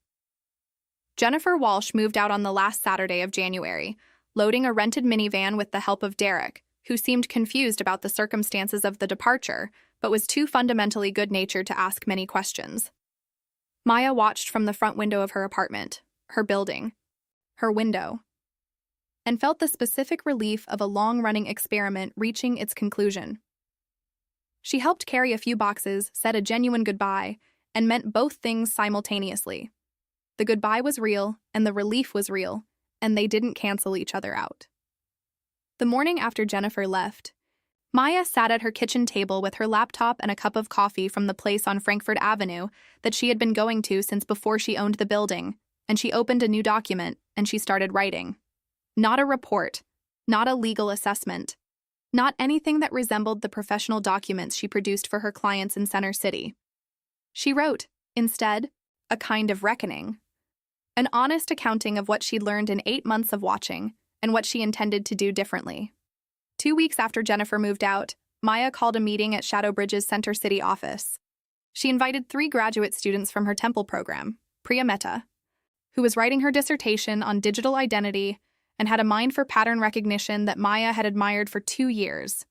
S1: Jennifer Walsh moved out on the last Saturday of January, loading a rented minivan with the help of Derek, who seemed confused about the circumstances of the departure, but was too fundamentally good-natured to ask many questions. Maya watched from the front window of her apartment, her building, her window, and felt the specific relief of a long-running experiment reaching its conclusion. She helped carry a few boxes, said a genuine goodbye, and meant both things simultaneously. The goodbye was real, and the relief was real, and they didn't cancel each other out. The morning after Jennifer left, Maya sat at her kitchen table with her laptop and a cup of coffee from the place on Frankfurt Avenue that she had been going to since before she owned the building, and she opened a new document, and she started writing. Not a report, not a legal assessment, not anything that resembled the professional documents she produced for her clients in Center City. She wrote, instead, a kind of reckoning. An honest accounting of what she'd learned in 8 months of watching, and what she intended to do differently. 2 weeks after Jennifer moved out, Maya called a meeting at Shadowbridge's Center City office. She invited 3 graduate students from her Temple program, Priya Mehta, who was writing her dissertation on digital identity and had a mind for pattern recognition that Maya had admired for 2 years,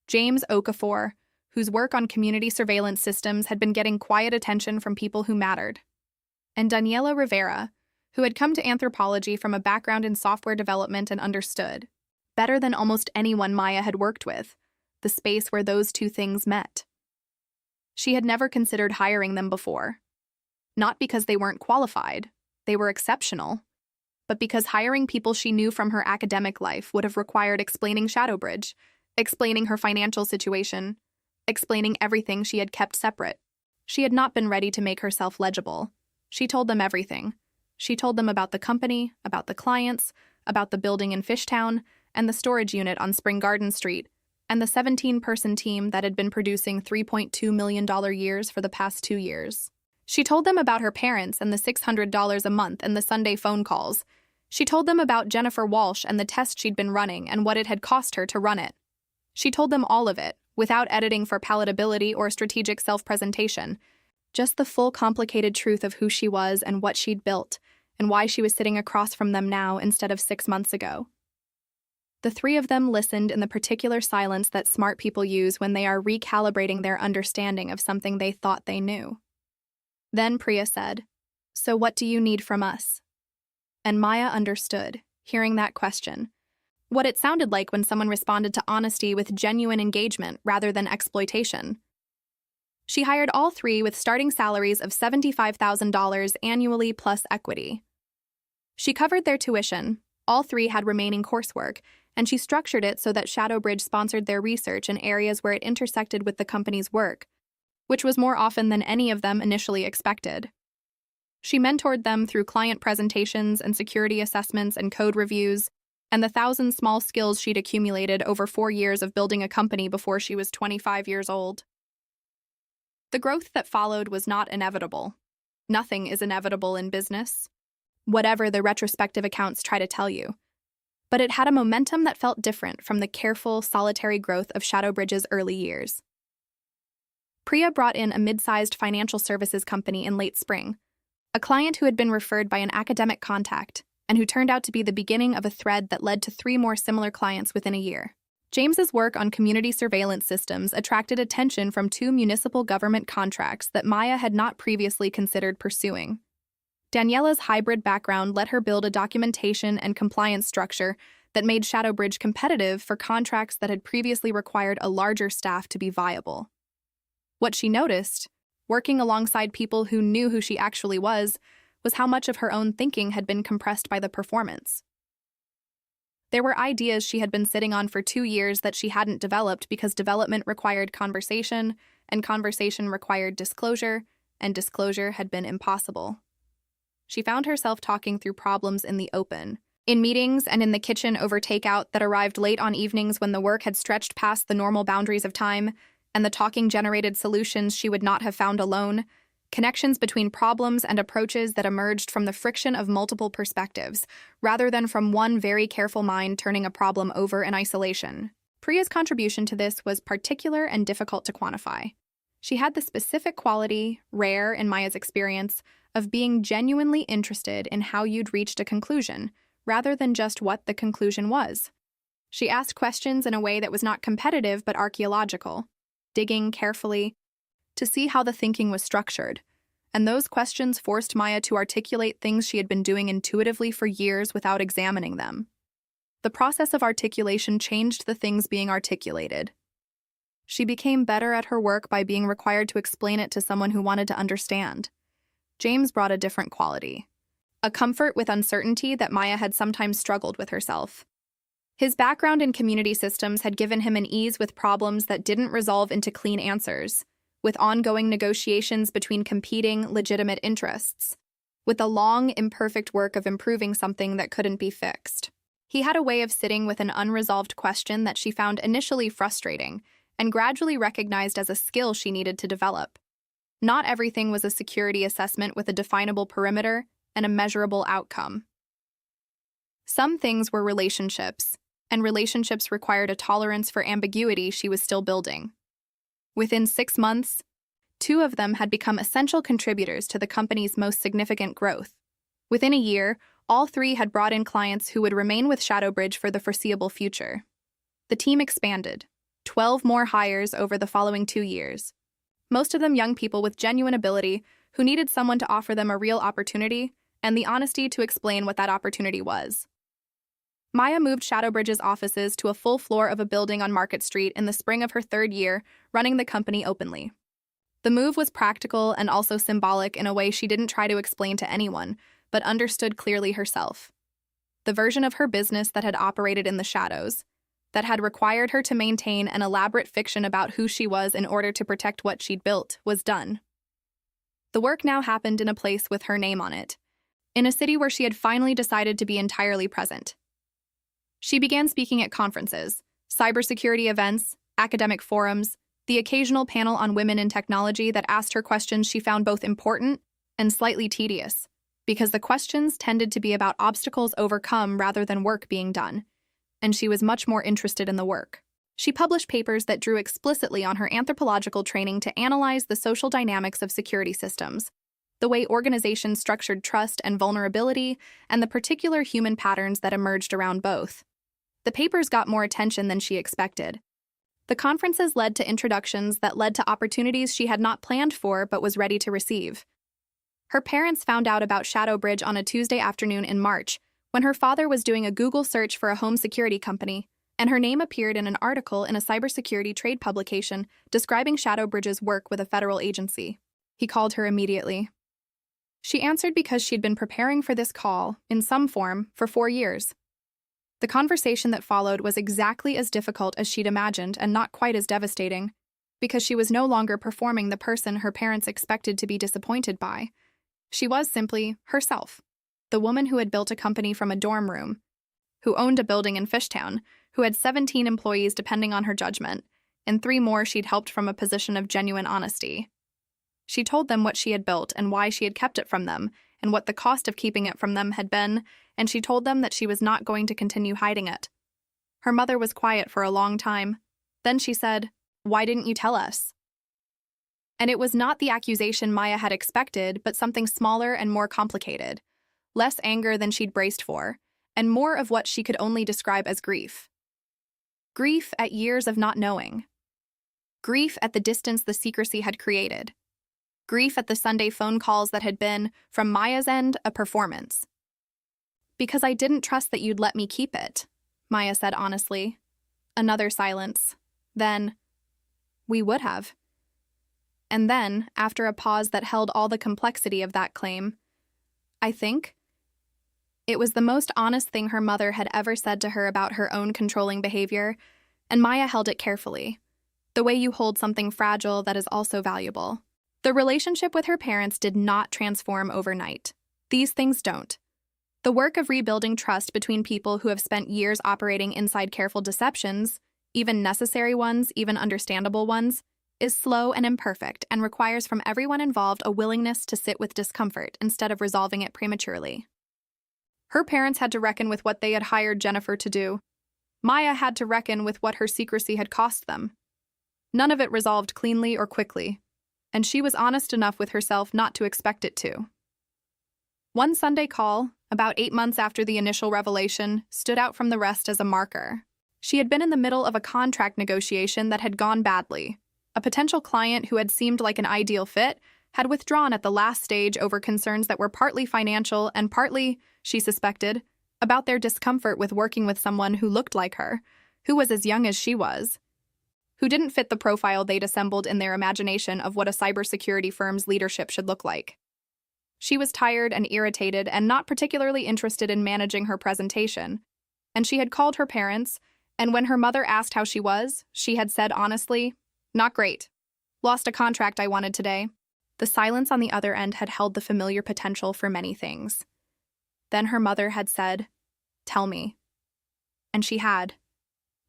S1: James Okafor, whose work on community surveillance systems had been getting quiet attention from people who mattered, and Daniela Rivera, who had come to anthropology from a background in software development and understood, better than almost anyone Maya had worked with, the space where those 2 things met. She had never considered hiring them before. Not because they weren't qualified, they were exceptional, but because hiring people she knew from her academic life would have required explaining Shadowbridge, explaining her financial situation, explaining everything she had kept separate. She had not been ready to make herself legible. She told them everything. She told them about the company, about the clients, about the building in Fishtown, and the storage unit on Spring Garden Street, and the 17-person team that had been producing $3.2 million years for the past 2 years. She told them about her parents and the $600 a month and the Sunday phone calls. She told them about Jennifer Walsh and the test she'd been running and what it had cost her to run it. She told them all of it, without editing for palatability or strategic self-presentation, just the full complicated truth of who she was and what she'd built, and why she was sitting across from them now instead of 6 months ago. The three of them listened in the particular silence that smart people use when they are recalibrating their understanding of something they thought they knew. Then Priya said, "So what do you need from us?" And Maya understood, hearing that question, what it sounded like when someone responded to honesty with genuine engagement rather than exploitation. She hired all three with starting salaries of $75,000 annually plus equity. She covered their tuition, all three had remaining coursework, and she structured it so that Shadowbridge sponsored their research in areas where it intersected with the company's work, which was more often than any of them initially expected. She mentored them through client presentations and security assessments and code reviews, and the 1,000 small skills she'd accumulated over 4 years of building a company before she was 25 years old. The growth that followed was not inevitable. Nothing is inevitable in business, whatever the retrospective accounts try to tell you. But it had a momentum that felt different from the careful, solitary growth of Shadowbridge's early years. Priya brought in a mid-sized financial services company in late spring, a client who had been referred by an academic contact, and who turned out to be the beginning of a thread that led to 3 more similar clients within a year. James's work on community surveillance systems attracted attention from 2 municipal government contracts that Maya had not previously considered pursuing. Daniela's hybrid background let her build a documentation and compliance structure that made Shadowbridge competitive for contracts that had previously required a larger staff to be viable. What she noticed, working alongside people who knew who she actually was how much of her own thinking had been compressed by the performance. There were ideas she had been sitting on for 2 years that she hadn't developed because development required conversation, and conversation required disclosure, and disclosure had been impossible. She found herself talking through problems in the open, in meetings and in the kitchen over takeout that arrived late on evenings when the work had stretched past the normal boundaries of time, and the talking generated solutions she would not have found alone, connections between problems and approaches that emerged from the friction of multiple perspectives, rather than from one very careful mind turning a problem over in isolation. Priya's contribution to this was particular and difficult to quantify. She had the specific quality, rare in Maya's experience, of being genuinely interested in how you'd reached a conclusion, rather than just what the conclusion was. She asked questions in a way that was not competitive but archaeological, digging carefully to see how the thinking was structured, and those questions forced Maya to articulate things she had been doing intuitively for years without examining them. The process of articulation changed the things being articulated. She became better at her work by being required to explain it to someone who wanted to understand. James brought a different quality, a comfort with uncertainty that Maya had sometimes struggled with herself. His background in community systems had given him an ease with problems that didn't resolve into clean answers, with ongoing negotiations between competing, legitimate interests, with the long, imperfect work of improving something that couldn't be fixed. He had a way of sitting with an unresolved question that she found initially frustrating and gradually recognized as a skill she needed to develop. Not everything was a security assessment with a definable perimeter and a measurable outcome. Some things were relationships, and relationships required a tolerance for ambiguity she was still building. Within 6 months, 2 of them had become essential contributors to the company's most significant growth. Within a year, all 3 had brought in clients who would remain with Shadowbridge for the foreseeable future. The team expanded, 12 more hires over the following 2 years. Most of them young people with genuine ability who needed someone to offer them a real opportunity and the honesty to explain what that opportunity was. Maya moved Shadowbridge's offices to a full floor of a building on Market Street in the spring of her 3rd year, running the company openly. The move was practical and also symbolic in a way she didn't try to explain to anyone, but understood clearly herself. the version of her business that had operated in the shadows, that had required her to maintain an elaborate fiction about who she was in order to protect what she'd built, was done. The work now happened in a place with her name on it, in a city where she had finally decided to be entirely present. She began speaking at conferences, cybersecurity events, academic forums, the occasional panel on women in technology that asked her questions she found both important and slightly tedious, because the questions tended to be about obstacles overcome rather than work being done, and she was much more interested in the work. She published papers that drew explicitly on her anthropological training to analyze the social dynamics of security systems, the way organizations structured trust and vulnerability, and the particular human patterns that emerged around both. The papers got more attention than she expected. The conferences led to introductions that led to opportunities she had not planned for but was ready to receive. Her parents found out about Shadow Bridge on a Tuesday afternoon in March, when her father was doing a Google search for a home security company, and her name appeared in an article in a cybersecurity trade publication describing Shadow Bridge's work with a federal agency. He called her immediately. She answered because she'd been preparing for this call, in some form, for 4 years. The conversation that followed was exactly as difficult as she'd imagined and not quite as devastating, because she was no longer performing the person her parents expected to be disappointed by. She was simply herself, the woman who had built a company from a dorm room, who owned a building in Fishtown, who had 17 employees depending on her judgment, and 3 more she'd helped from a position of genuine honesty. She told them what she had built and why she had kept it from them, and what the cost of keeping it from them had been, and she told them that she was not going to continue hiding it. Her mother was quiet for a long time. Then she said, "Why didn't you tell us?" And it was not the accusation Maya had expected, but something smaller and more complicated, less anger than she'd braced for, and more of what she could only describe as grief. Grief at years of not knowing. Grief at the distance the secrecy had created. Grief at the Sunday phone calls that had been, from Maya's end, a performance. "Because I didn't trust that you'd let me keep it," Maya said honestly. Another silence. Then, "We would have." And then, after a pause that held all the complexity of that claim, "I think." It was the most honest thing her mother had ever said to her about her own controlling behavior, and Maya held it carefully, the way you hold something fragile that is also valuable. The relationship with her parents did not transform overnight. These things don't. The work of rebuilding trust between people who have spent years operating inside careful deceptions, even necessary ones, even understandable ones, is slow and imperfect and requires from everyone involved a willingness to sit with discomfort instead of resolving it prematurely. Her parents had to reckon with what they had hired Jennifer to do. Maya had to reckon with what her secrecy had cost them. None of it resolved cleanly or quickly, and she was honest enough with herself not to expect it to. One Sunday call, about 8 months after the initial revelation, stood out from the rest as a marker. She had been in the middle of a contract negotiation that had gone badly. A potential client who had seemed like an ideal fit had withdrawn at the last stage over concerns that were partly financial and partly, she suspected, about their discomfort with working with someone who looked like her, who was as young as she was, who didn't fit the profile they'd assembled in their imagination of what a cybersecurity firm's leadership should look like. She was tired and irritated and not particularly interested in managing her presentation, and she had called her parents, and when her mother asked how she was, she had said honestly, "Not great. Lost a contract I wanted today." The silence on the other end had held the familiar potential for many things. Then her mother had said, "Tell me." And she had.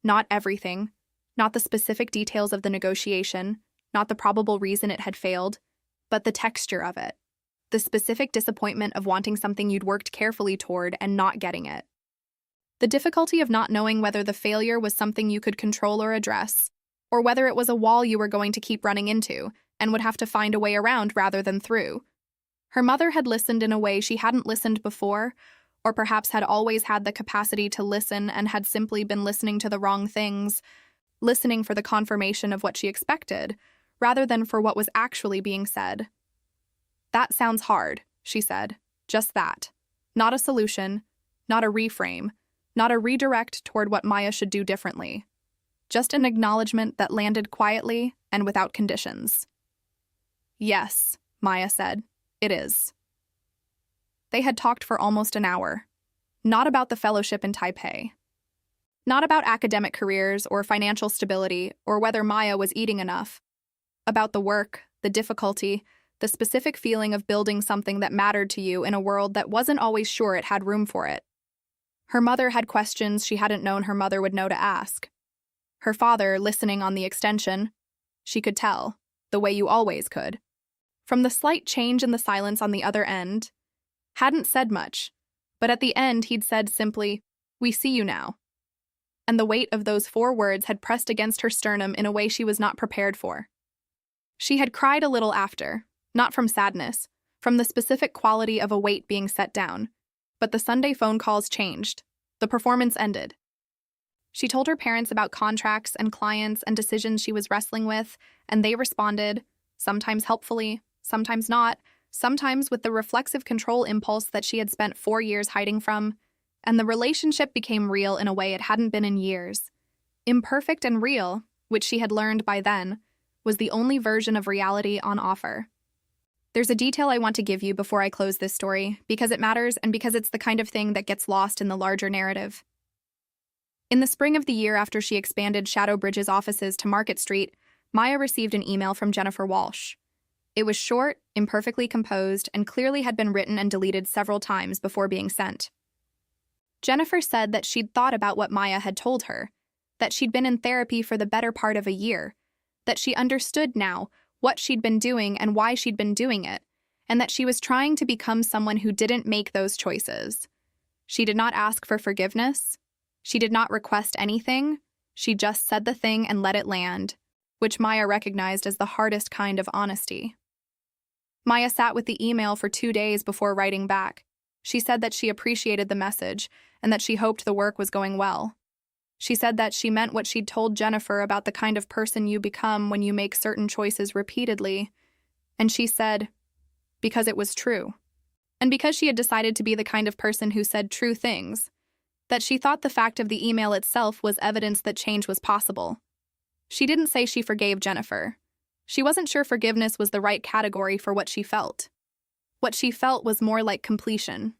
S1: Not everything, not the specific details of the negotiation, not the probable reason it had failed, but the texture of it. The specific disappointment of wanting something you'd worked carefully toward and not getting it. The difficulty of not knowing whether the failure was something you could control or address, or whether it was a wall you were going to keep running into and would have to find a way around rather than through. Her mother had listened in a way she hadn't listened before, or perhaps had always had the capacity to listen and had simply been listening to the wrong things, listening for the confirmation of what she expected, rather than for what was actually being said. "That sounds hard," she said. Just that. Not a solution, not a reframe, not a redirect toward what Maya should do differently. Just an acknowledgement that landed quietly and without conditions. "Yes," Maya said, "it is." They had talked for almost an hour. Not about the fellowship in Taipei. Not about academic careers or financial stability or whether Maya was eating enough. About the work, the difficulty, the specific feeling of building something that mattered to you in a world that wasn't always sure it had room for it. Her mother had questions she hadn't known her mother would know to ask. Her father, listening on the extension, she could tell, the way you always could. From the slight change in the silence on the other end, hadn't said much, but at the end he'd said simply, "We see you now." And the weight of those 4 words had pressed against her sternum in a way she was not prepared for. She had cried a little after, not from sadness, from the specific quality of a weight being set down. But the Sunday phone calls changed. The performance ended. She told her parents about contracts and clients and decisions she was wrestling with, and they responded, sometimes helpfully, sometimes not, sometimes with the reflexive control impulse that she had spent 4 years hiding from, and the relationship became real in a way it hadn't been in years. Imperfect and real, which she had learned by then, was the only version of reality on offer. There's a detail I want to give you before I close this story, because it matters and because it's the kind of thing that gets lost in the larger narrative. In the spring of the year after she expanded Shadow Bridge's offices to Market Street, Maya received an email from Jennifer Walsh. It was short, imperfectly composed, and clearly had been written and deleted several times before being sent. Jennifer said that she'd thought about what Maya had told her, that she'd been in therapy for the better part of a year, that she understood now what she'd been doing and why she'd been doing it, and that she was trying to become someone who didn't make those choices. She did not ask for forgiveness. She did not request anything. She just said the thing and let it land, which Maya recognized as the hardest kind of honesty. Maya sat with the email for 2 days before writing back. She said that she appreciated the message and that she hoped the work was going well. She said that she meant what she'd told Jennifer about the kind of person you become when you make certain choices repeatedly. And she said, because it was true. And because she had decided to be the kind of person who said true things, that she thought the fact of the email itself was evidence that change was possible. She didn't say she forgave Jennifer. She wasn't sure forgiveness was the right category for what she felt. What she felt was more like completion.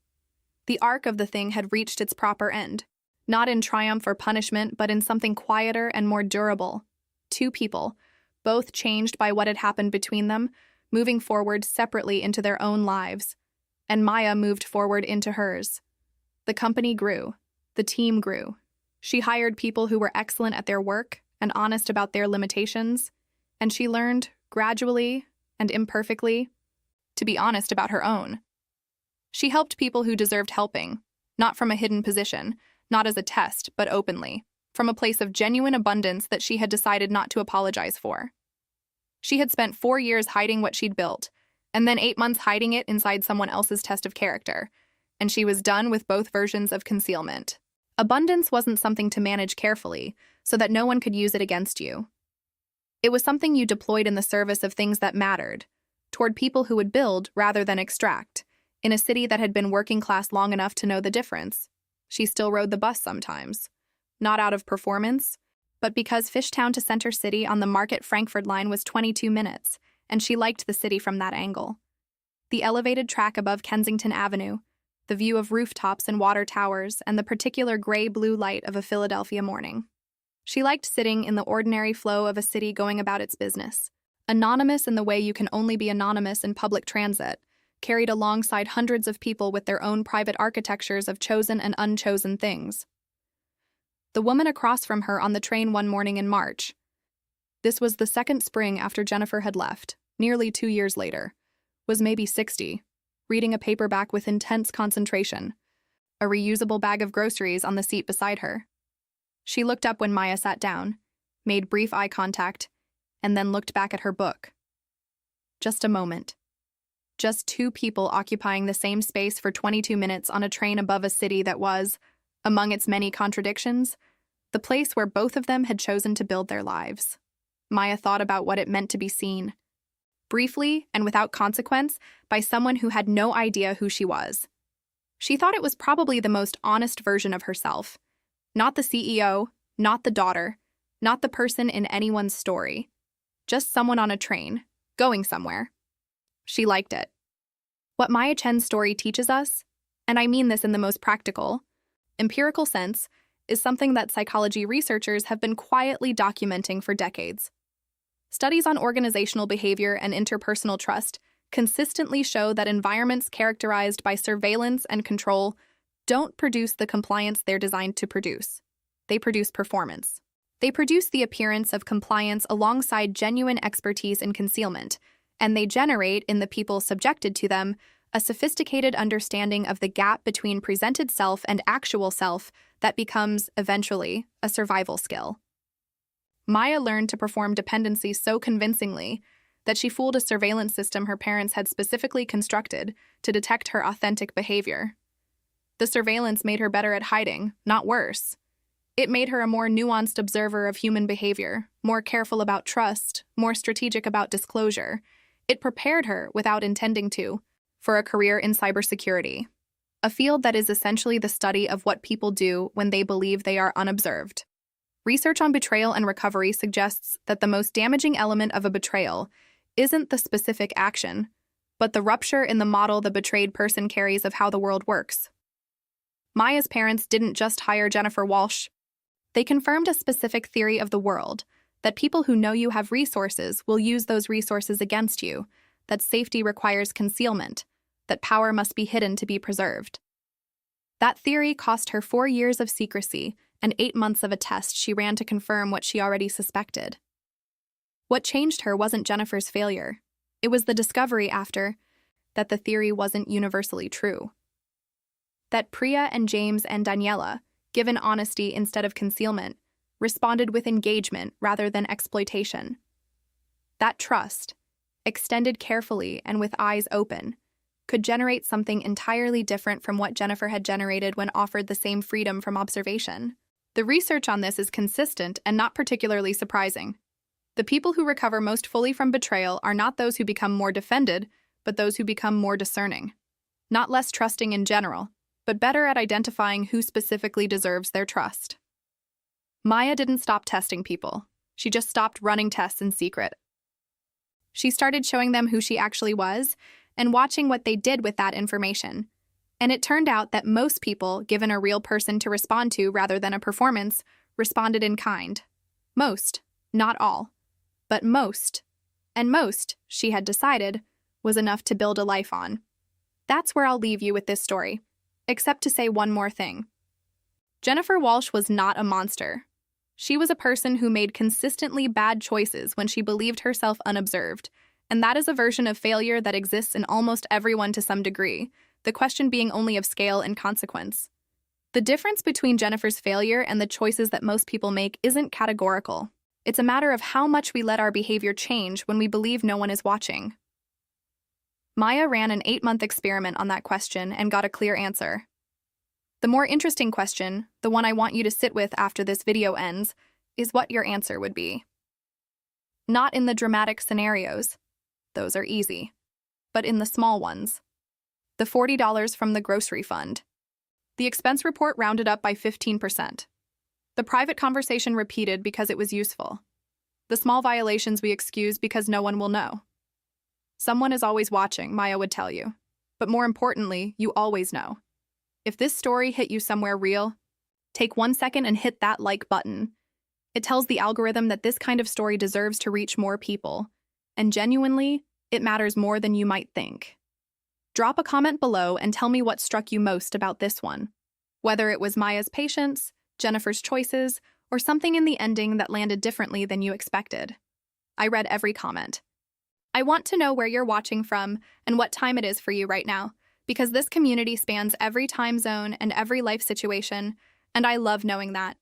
S1: The arc of the thing had reached its proper end. Not in triumph or punishment, but in something quieter and more durable. 2 people, both changed by what had happened between them, moving forward separately into their own lives. And Maya moved forward into hers. The company grew. The team grew. She hired people who were excellent at their work and honest about their limitations. And she learned, gradually and imperfectly, to be honest about her own. She helped people who deserved helping, not from a hidden position, not as a test, but openly, from a place of genuine abundance that she had decided not to apologize for. She had spent 4 years hiding what she'd built, and then 8 months hiding it inside someone else's test of character, and she was done with both versions of concealment. Abundance wasn't something to manage carefully, so that no one could use it against you. It was something you deployed in the service of things that mattered, toward people who would build rather than extract, in a city that had been working class long enough to know the difference. She still rode the bus sometimes, not out of performance, but because Fishtown to Center City on the Market-Frankfurt line was 22 minutes, and she liked the city from that angle. The elevated track above Kensington Avenue, the view of rooftops and water towers, and the particular gray-blue light of a Philadelphia morning. She liked sitting in the ordinary flow of a city going about its business, anonymous in the way you can only be anonymous in public transit, carried alongside hundreds of people with their own private architectures of chosen and unchosen things. The woman across from her on the train one morning in March. This was the second spring after Jennifer had left, nearly 2 years later, was maybe 60, reading a paperback with intense concentration, a reusable bag of groceries on the seat beside her. She looked up when Maya sat down, made brief eye contact, and then looked back at her book. Just a moment. Just 2 people occupying the same space for 22 minutes on a train above a city that was, among its many contradictions, the place where both of them had chosen to build their lives. Maya thought about what it meant to be seen, briefly and without consequence, by someone who had no idea who she was. She thought it was probably the most honest version of herself. Not the CEO, not the daughter, not the person in anyone's story. Just someone on a train, going somewhere. She liked it. What Maya Chen's story teaches us, and I mean this in the most practical, Empirical sense is something that psychology researchers have been quietly documenting for decades. Studies on organizational behavior and interpersonal trust consistently show that environments characterized by surveillance and control don't produce the compliance they're designed to produce. They produce performance. They produce the appearance of compliance alongside genuine expertise in concealment, and they generate, in the people subjected to them, a sophisticated understanding of the gap between presented self and actual self that becomes, eventually, a survival skill. Maya learned to perform dependency so convincingly that she fooled a surveillance system her parents had specifically constructed to detect her authentic behavior. The surveillance made her better at hiding, not worse. It made her a more nuanced observer of human behavior, more careful about trust, more strategic about disclosure. It prepared her, without intending to, for a career in cybersecurity, a field that is essentially the study of what people do when they believe they are unobserved. Research on betrayal and recovery suggests that the most damaging element of a betrayal isn't the specific action, but the rupture in the model the betrayed person carries of how the world works. Maya's parents didn't just hire Jennifer Walsh. They confirmed a specific theory of the world, that people who know you have resources will use those resources against you, that safety requires concealment, that power must be hidden to be preserved. That theory cost her 4 years of secrecy and 8 months of a test she ran to confirm what she already suspected. What changed her wasn't Jennifer's failure. It was the discovery after that the theory wasn't universally true. That Priya and James and Daniela, given honesty instead of concealment, responded with engagement rather than exploitation. That trust, extended carefully and with eyes open, could generate something entirely different from what Jennifer had generated when offered the same freedom from observation. The research on this is consistent and not particularly surprising. The people who recover most fully from betrayal are not those who become more defended, but those who become more discerning. Not less trusting in general, but better at identifying who specifically deserves their trust. Maya didn't stop testing people. She just stopped running tests in secret. She started showing them who she actually was and watching what they did with that information. And it turned out that most people, given a real person to respond to rather than a performance, responded in kind. Most, not all, but most. And most, she had decided, was enough to build a life on. That's where I'll leave you with this story, except to say one more thing. Jennifer Walsh was not a monster. She was a person who made consistently bad choices when she believed herself unobserved, and that is a version of failure that exists in almost everyone to some degree, the question being only of scale and consequence. The difference between Jennifer's failure and the choices that most people make isn't categorical. It's a matter of how much we let our behavior change when we believe no one is watching. Maya ran an 8-month experiment on that question and got a clear answer. The more interesting question, the one I want you to sit with after this video ends, is what your answer would be. Not in the dramatic scenarios. Those are easy. But in the small ones. The $40 from the grocery fund. The expense report rounded up by 15%. The private conversation repeated because it was useful. The small violations we excuse because no one will know. Someone is always watching, Maya would tell you. But more importantly, you always know. If this story hit you somewhere real, take 1 second and hit that like button. It tells the algorithm that this kind of story deserves to reach more people. And genuinely, it matters more than you might think. Drop a comment below and tell me what struck you most about this one. Whether it was Maya's patience, Jennifer's choices, or something in the ending that landed differently than you expected. I read every comment. I want to know where you're watching from and what time it is for you right now, because this community spans every time zone and every life situation, and I love knowing that.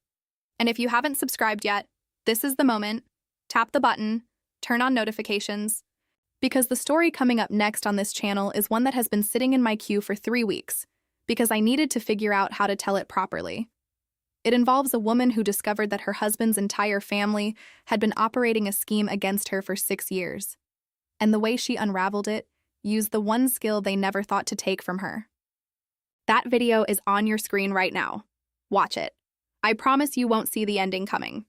S1: And if you haven't subscribed yet, this is the moment. Tap the button, turn on notifications, because the story coming up next on this channel is one that has been sitting in my queue for 3 weeks, because I needed to figure out how to tell it properly. It involves a woman who discovered that her husband's entire family had been operating a scheme against her for 6 years. And the way she unraveled it used the one skill they never thought to take from her. That video is on your screen right now. Watch it. I promise you won't see the ending coming.